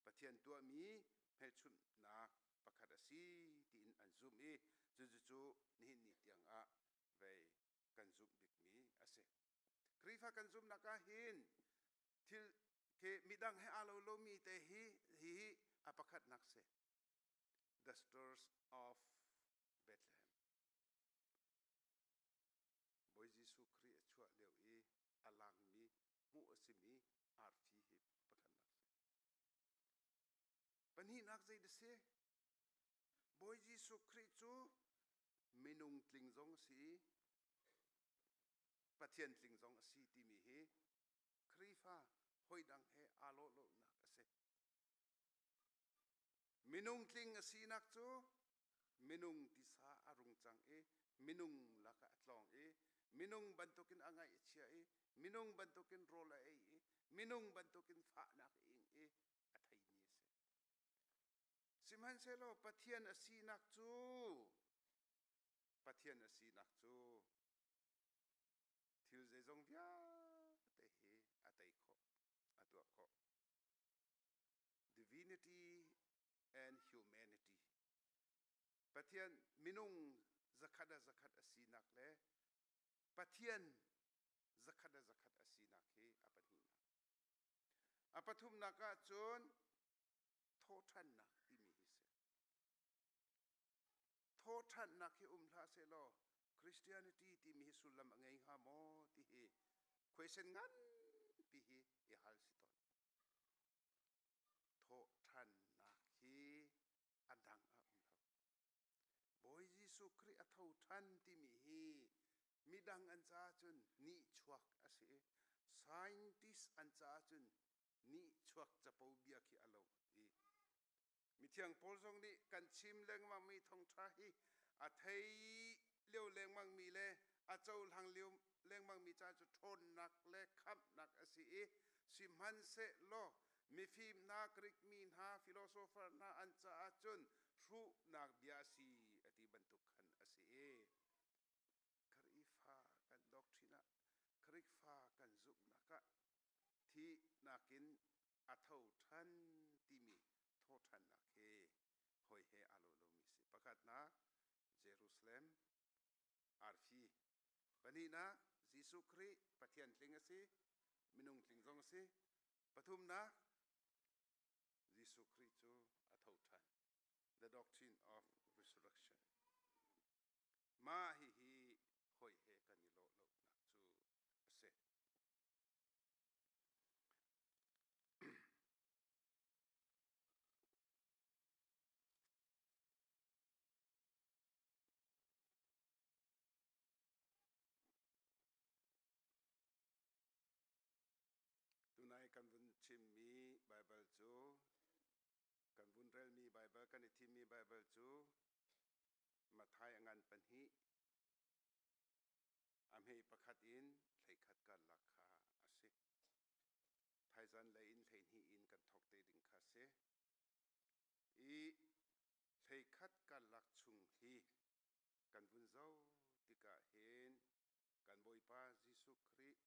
pathian tu ami mel chun nak pakhat asi tin an zum i chu ni ni tiang ve kan zum bik mi ase krifa kan zum naka hin thil ke midang he alo lo mi te hi apakhat nak se the stars of Bethlehem boy Jesu Christ chua leu i alang mi mu asimi arfi hi pakhat nak se pani nak zai de se boy Jesu Christ chu minung tling jong si pathian tling jong si ti mi hi krifa hoidang he alo lo nak ase minung tling asi nak chu minung tisa arung chang e minung laka atlong e minung bantukin angai chia e minung bantukin rola e minung bantukin fa nak ing e athai ni se simhan selo pathian asi nak chu thil je jong via te hi atai kho atua kho divinity and humanity pathian minung zakhat asi nak le pathian zakhat asi nak hi apani apathum naka chon thothan nak ti mi hi se thothan nak hi umhla se lo Christianity ti mi sulam angai ha mo ti hi question ngan pi hi e hal siton thothan nak hi adang boy Jesu Christ athau than ti mi hi midang ancha chun ni chuak ase scientist ancha chun ni chuak chapau bia khi alo i mithiang polsong ni kan chim leng ma mi thong tha hi athei leu leng mang mi le achau hang leu leng mang mi cha chu thon nak le khap nak ase i simhan se lo mi phim na krik min ha philosopher na ancha chun thru nak bia si ati bantuk khan ase e kharifa kan doctrina kharikfa kan zup naka thi nakin athau than ti mi tho than nak he hoi he alo lo mi si pakhat na Jerusalem arfi pani na Jesu Christ pathian tling ase minung tling jong ase pathum na Jesu Christ chu athau than the doctrine of resurrection ma hi hoi he kan lo nak chu ase tunai kan bun chim mi Bible chu kan bun rel mi Bible kan i thim mi Bible chu Mathai angan pan hi am hei pakhat in hi thei khat kan lak chung hi kan vun zo tika hen kan boipa Jesu Christ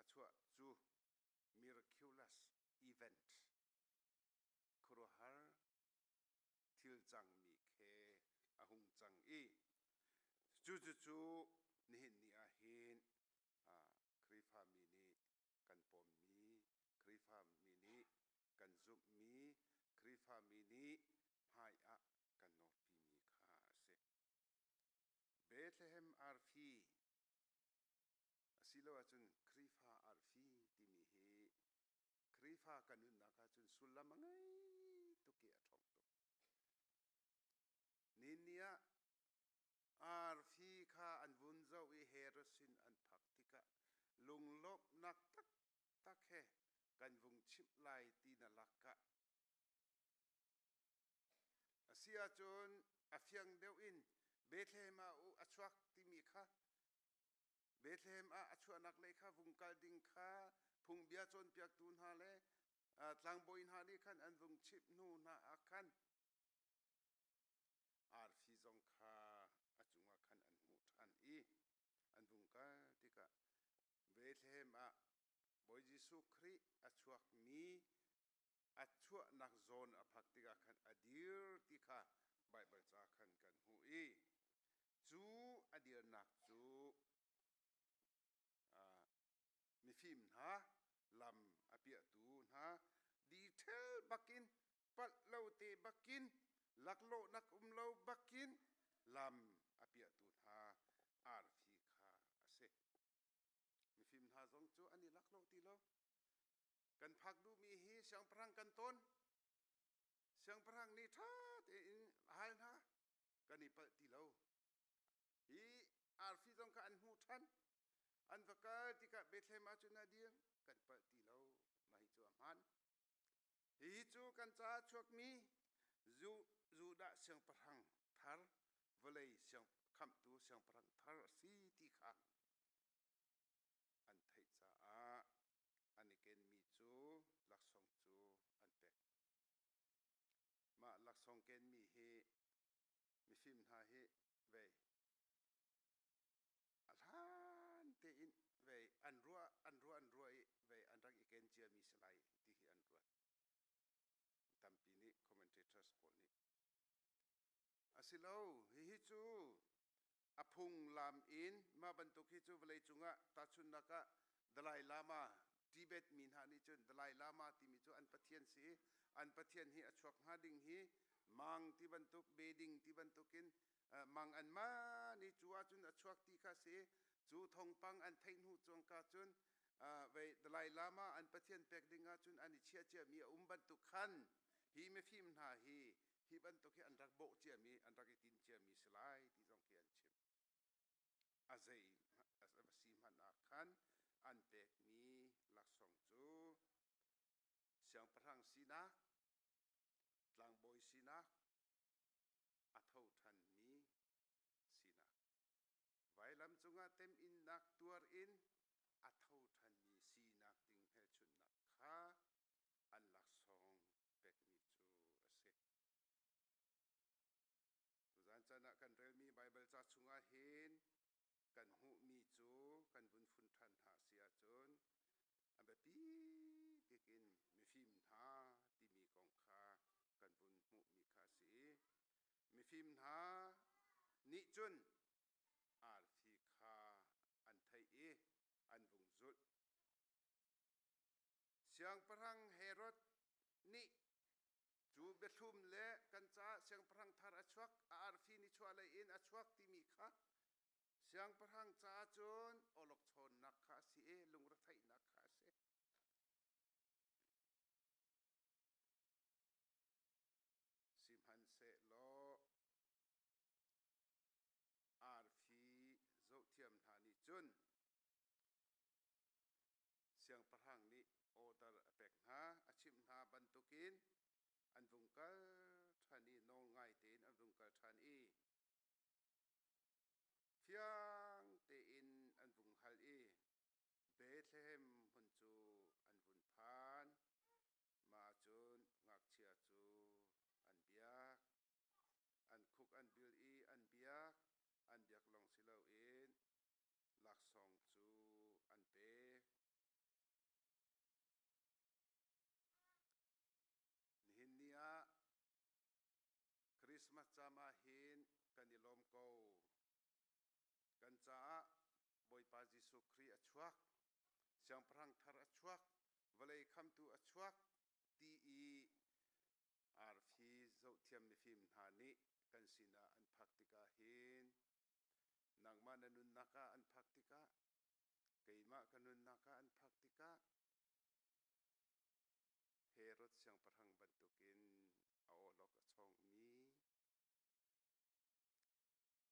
achua chu miraculous event kurohar thil chang mi khe ahung chang i chu nihin ni a hin krifa mi ni kan pom mi krifa mi ni kan zup mi krifa mi ni hai a kan nor pi mi kha ase Bethlehem arfi asilo achun krifa arfi ti mi hi krifa kanun naka chun sulamangai tuki athong tu ninia arfi kha an vun zo i herosin an phak tika lunglop nak tak tak he kan vung chip lai ti na lakka asia chun afiang deu in Bethlehem a u achuak ti mi kha Bethlehem a achua nak le kha vung kal ding kha phung bia chon piak tun ha le tlang boin ha ni khan an vung chip nu na a khan arfi zong kha achunga khan an mu than i an vung ka tika Bethlehem a boy Jesu Christ achuak mi achua nak zon a phak tika khan adir tika Bible cha khan kan hu i chu adir nak chu mi phim ha lam apia tu ha detail bakin pat lo te bakin laklo nak lo bakin lam apia tu ha arfi kha ase mi phim ha zong chu ani laklo ti lo kan phak du mi hi siang prang kan ton siang prang ni tha te in hal na kan ni pa ti lo hi arfi zong kha an hu than an vakal tika Bethlehem achuna dia kan pa ti lo mai chu man hi chu kan cha chuak mi zu da siang prang thar volei siang kham tu siang prang thar si ti kha an thai cha a aniken mi chu laksong chu an pe ma laksong ken mi hi mi phim ha hi ve alhan te in ve an rua i ve an rak iken chia mi salai ti hi an rua tampi ni commentators ko ni asilo hi chu aphung lam in ma bantuk hi chu velai chunga ta chun naka Dalai Lama Tibet min ha ni chun Dalai Lama ti mi chu an pathian si an pathian hi achuak ha ding hi mang ti bantuk beding ti bantukin mang an ma ni chua chun achuak ti kha si chu thong pang an thein hu chong ka chun ve Dalai Lama an pathian pek dinga chun ani chia mi bantuk khan hi me phim na hi bantuk hi an rak bo chia mi an rak itin chia mi slai ti jong ki an chim azai asabasi man a khan an pek mi laksong chu siang prang sina tlang boy sina athau than mi sina vai lam chunga tem in nak tuar in athau than mi sina ting he chun nak kha an laksong pek mi chu ase tuzan chana kan rel mi Bible cha chunga hin kan hu mi chu kan bun phun than ha sia chun ambe pi bikin mi phim ha ti mi kong kha kan bun mu mi kha si mi phim ha ni chun ar phi kha an thai e an vung zul siang parang Herod ni chu bethum le kan cha siang parang thar achuak ar phi ni chua le in achuak ti mi kha siang parang cha chun olok chon nak kha si e lungra thai nak kha se simhan se lo ar phi zo thiam thani chun siang parang ni order apek na achim na bantukin an vung kal thani no ngai tin an vung kal than i fiang te in an vung hal i Bethlehem hun chu an vun phan ma chun ngak chia chu an jama hin kan ilom ko kan cha boi pa Jesu Christ achuak siang perang thar achuak valai kham tu achuak ti i ar phi zo thiam mi phim hani kan sina an phaktika hin nangma nanun naka an phaktika keima kanun naka an phaktika herot siang perang bantukin aolok achong mi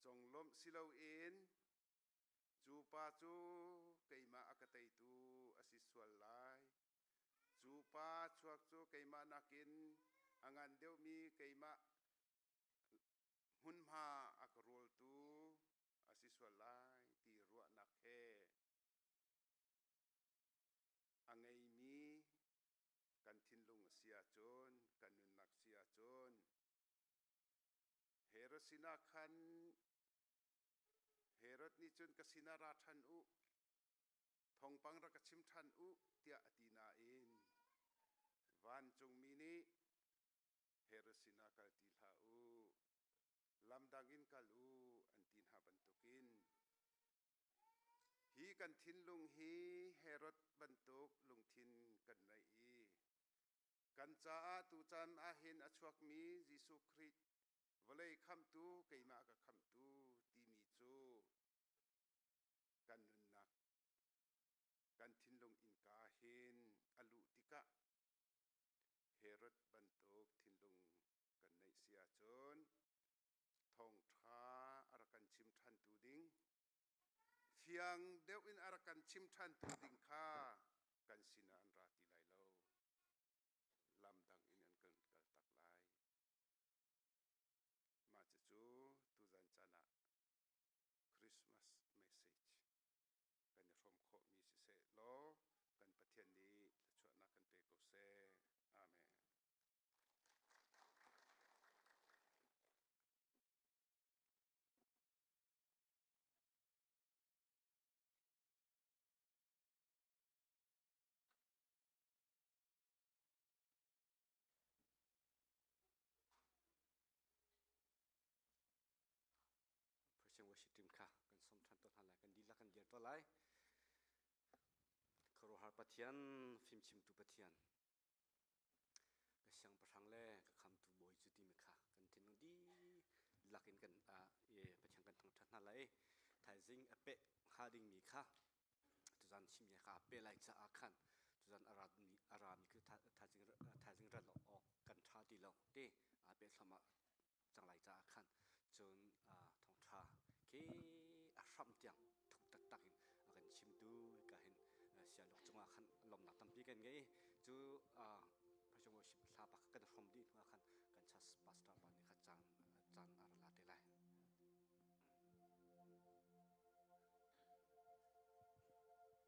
jonglom silau in chu pa chu keima akatai tu asisual lai chu pa chuak chu keima nakin angan deu mi keima hun ma akrol tu asisual lai ti ruak nak he angai mi kan thinlung sia chon kanun nak sia chon herosina khan herot ni chun kasina ra than u thong pang ra kachim than u tia atina in van chung mi ni herosina kal ti tha u lamdang in kal u an tin ha bantukin hi kan thinlung hi herot bantuk lung thin kan nai i kan cha tu chan a hin achuak mi Jesu Christ valai kham tu keima ka kham tu ti mi chu kan nun nak kan thinlung in ka hin alu tika herot bantuk thinlung kan nai sia chon thong tha arakan chim than tu ding fiang deu in arakan chim than tu ding kha kan sina an ra ti lai lo lamdang in an kal tak lai ma chu tu zan chana Christmas message kan rom kho mi si se lo kan pathian ni chua na kan pe ko se amen Persiang worship team kha kan som than to than lai kan dila kan dir to lai khoro har pathian phim chim tu pathian ka siang parang le ka kham tu boi chu ti mi kha kan tin di lakin kan ye pathian kan thong than lai thai jing ape hading mi kha tu zan chim ye kha ape lai cha a khan tu zan aram mi ku tha jing ra lo ok kan tha ti lo te ape thama chang lai cha a khan chun thong tha ke ahram tiang thuk tak takin akan chim tu ka hin sia lok chunga khan lom na tampi kan ngai chu persiang worship tha pak kan from di nga khan kan chas pastor ban ni kha chan ar la te lai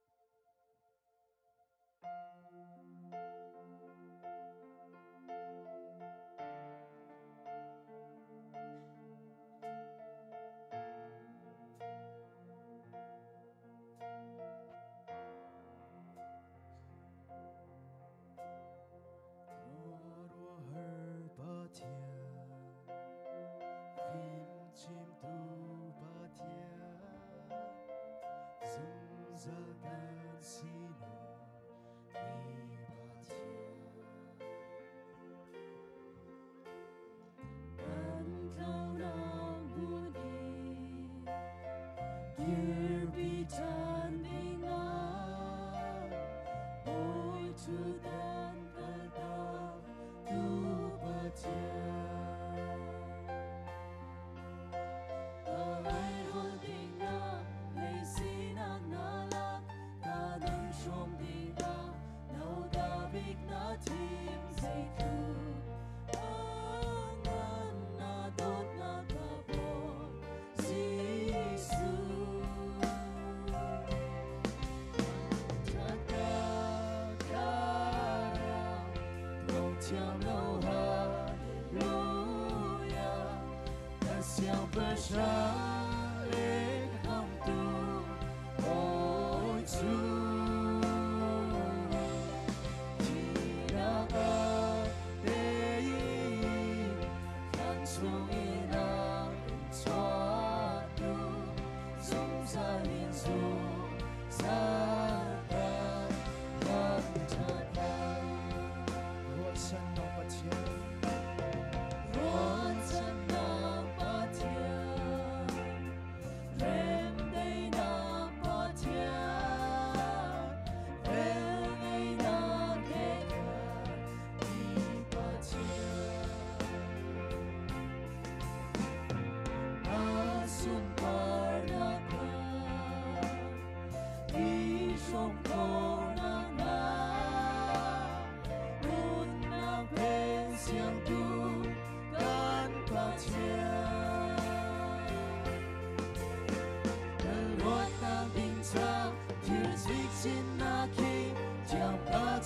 Swung in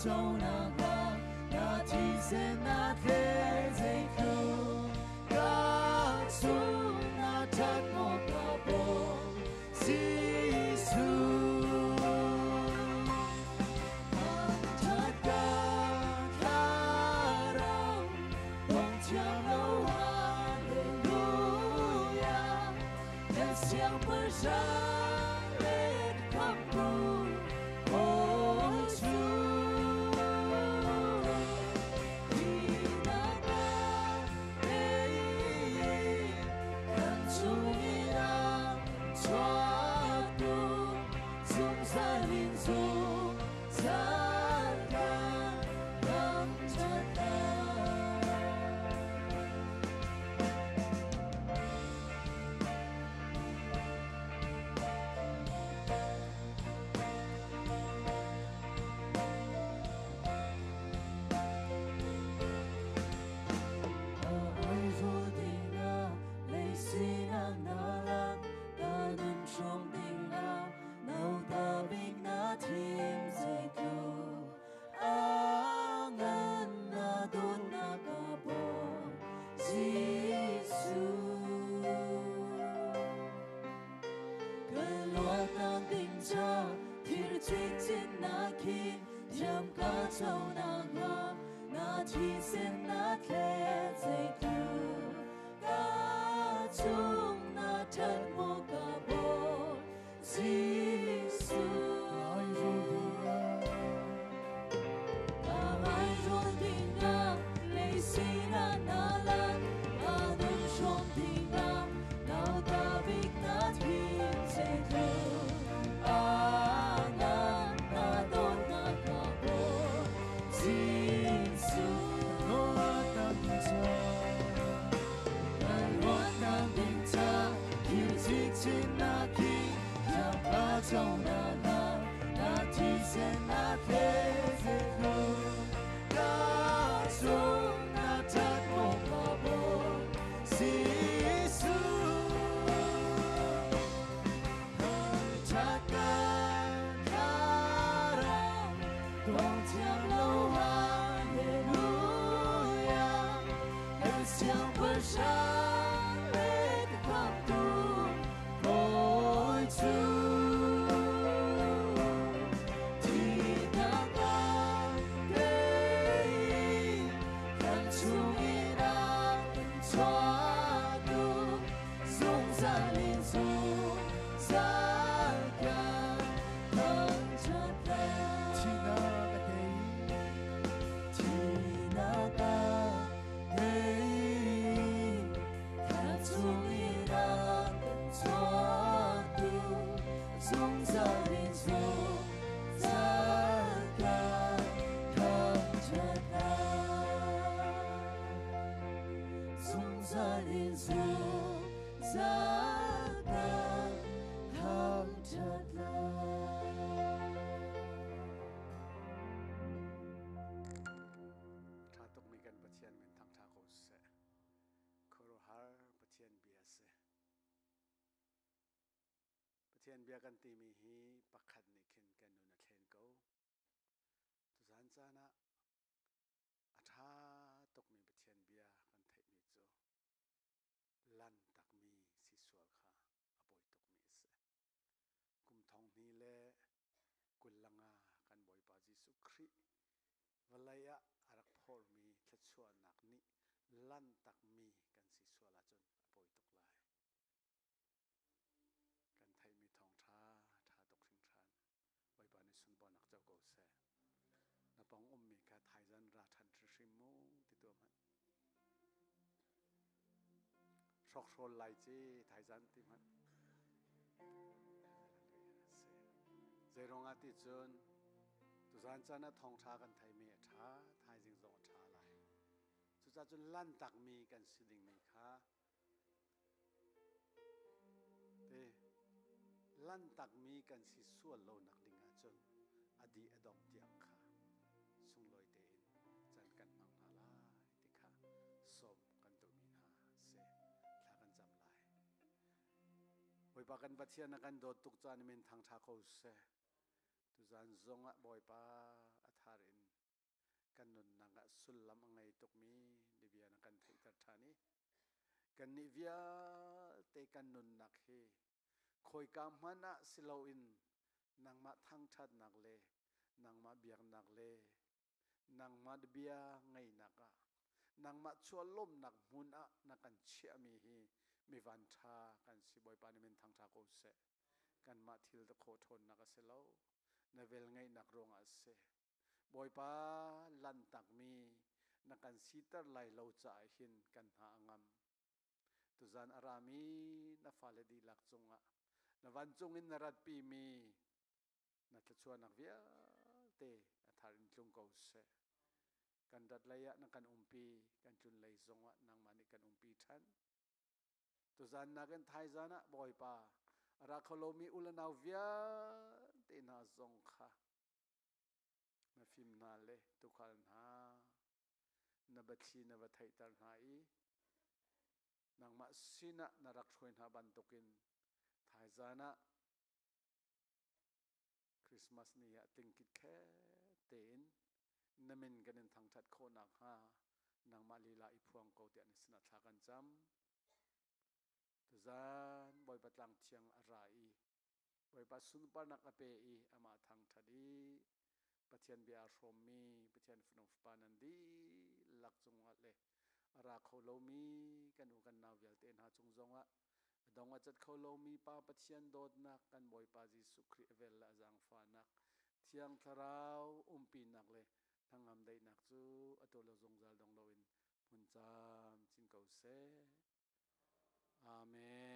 châu na ga na thi se na thế dây khâu ca su na thật một cả bộ Giêsu ang thật ca tha rong bông chiang lâu hallelujah để siang bờ ra lên khắp cùng ôi Chúa khi na ta đây khăn chung ina cho tu dung sa linh dung sa ca nam cha ta ai vô tình na lấy xin ang na lan ta đừng trong tình na nâu ta biết na thêm dây câu angan na đốt na cả bộ Giêsu cái loạt na tình cha thir chết chết na khi thiam ca châu na ga na thi sen na thế dây câu ca chung na thật một cả bộ Giêsu ai rồi tình nga lấy xin na lan ta đừng trong tình nga nào ta biết na thiên dây câu angan na đốt na cả bộ Giêsu loạt na tình cha thiêu chết chết na khi thiam ca châu na ga na thi sen na thế dây câu ca chung na thật một cả bộ Giêsu hằng cha ca tha rong bông chiang lâu hallelujah để siang bờ sáng lên khắp tu ôi Chúa thì na ga đây khăn chung ina cho tu dung sa linh dung sa ca hằng cha ta thi na cái Hey, khát chung ina cho tu dung gia đình dung gia ca khắp cha ta dung gia đình dung gia ca khắp cha ta Tha tuk mi kan pathian min thang tha ko se khoro har pathian bia se pathian bia kan ti mi hi pakhat ni khin kan nu na thlen ko tu zan chana atha tuk mi pathian bia kan thai mi chu lan tak mi si sual kha apoi tuk mi se kum thong ni le kulanga kan boi pa Jesu Khri Valaya arak phor mi thachua nak ni lan tak mi kan si suala chun apoi tuk lai kan thai mi thong tha tuk thing than boi pa ni sun pa nak chau ko se na pong mi kha thai zan ra than thri mu ti tu man sok sol lai chi thai zan ti man se ronga ti chun tu zan chana thong tha kan thai mi tha thai jing zong tha lai chu cha chun lan tak mi kan siding mi kha te lan tak mi kan si sual lo nak dinga chun adi adop tiang kha sung loi te in chan kan mang na lai ti kha som kan tu min ha se thla kan jam lai boi pa kan pathian na kan dot tuk chan min thang tha ko se tu zan zonga boi pa atharin สุลลำไงตกมีดิเบียนกันที่ตัดทานีกันนิเวียเตกันนุนนักเฮคอยกามมันอะสิลาวินนางมาทั้งชัดนักเลนางมาเบียงนักเลนางมาเบียไงนักอะนางมาชัวล้มนักมุนอะนักกันเชื่อมีฮีมีวันชากันสิบอยปานิมินทั้งชาโกเสกันมาทิลตะโคทนนักเสลาในเวลไงนักรองอาเสบอยปาลันตักมีนักกันสิตรไลเลาจ่ายหินกันหางามตุจานอารามีนัฟาเลดีลักจงอะนวันจงอินนรัดปีมีนัทชวนนักเวียเตอัฐารินจงเกาเสกันดัดเลยะนักกันปีกันจุนเลยจงอะนางมานิกันปีทันตุจานนักกันไทยจานะบอยปารักโลมีอุลนาเวียเตน่าจงค่ะมาฟิมนาเลตุขันหานบัชีนบัทไทยตันหายนางมาสินะนรักชวนหาบันตุกินไทยจานะคริสต์มาสนี้ติงคิดแค่เต็นนมินกันทางทัดโคนักฮานางมาลีลาอิพวงเกาเตียนสนัดทากันจำตุจานบอยปัตลังเชียงอะไรบอยปัตสุนปานักอเปอีอามาทางทัดีปะเทียนเบียร์ชมมีปะเทียนฟนฟปานันดีลักจงวัดเลยราเขาโลมีกันอุกันนาเวลเตนหาจงจงวะดงวัดจัดเขาโลมีปาปะเทียนโดดนักกันบอยปาจิสุครีเวลละจังฟานักเทียงทราวปีนักเลยทั้งงามได้นักจูอตัวเราจงจัลดงโลวินมุนจามจินเกาเซอาเมน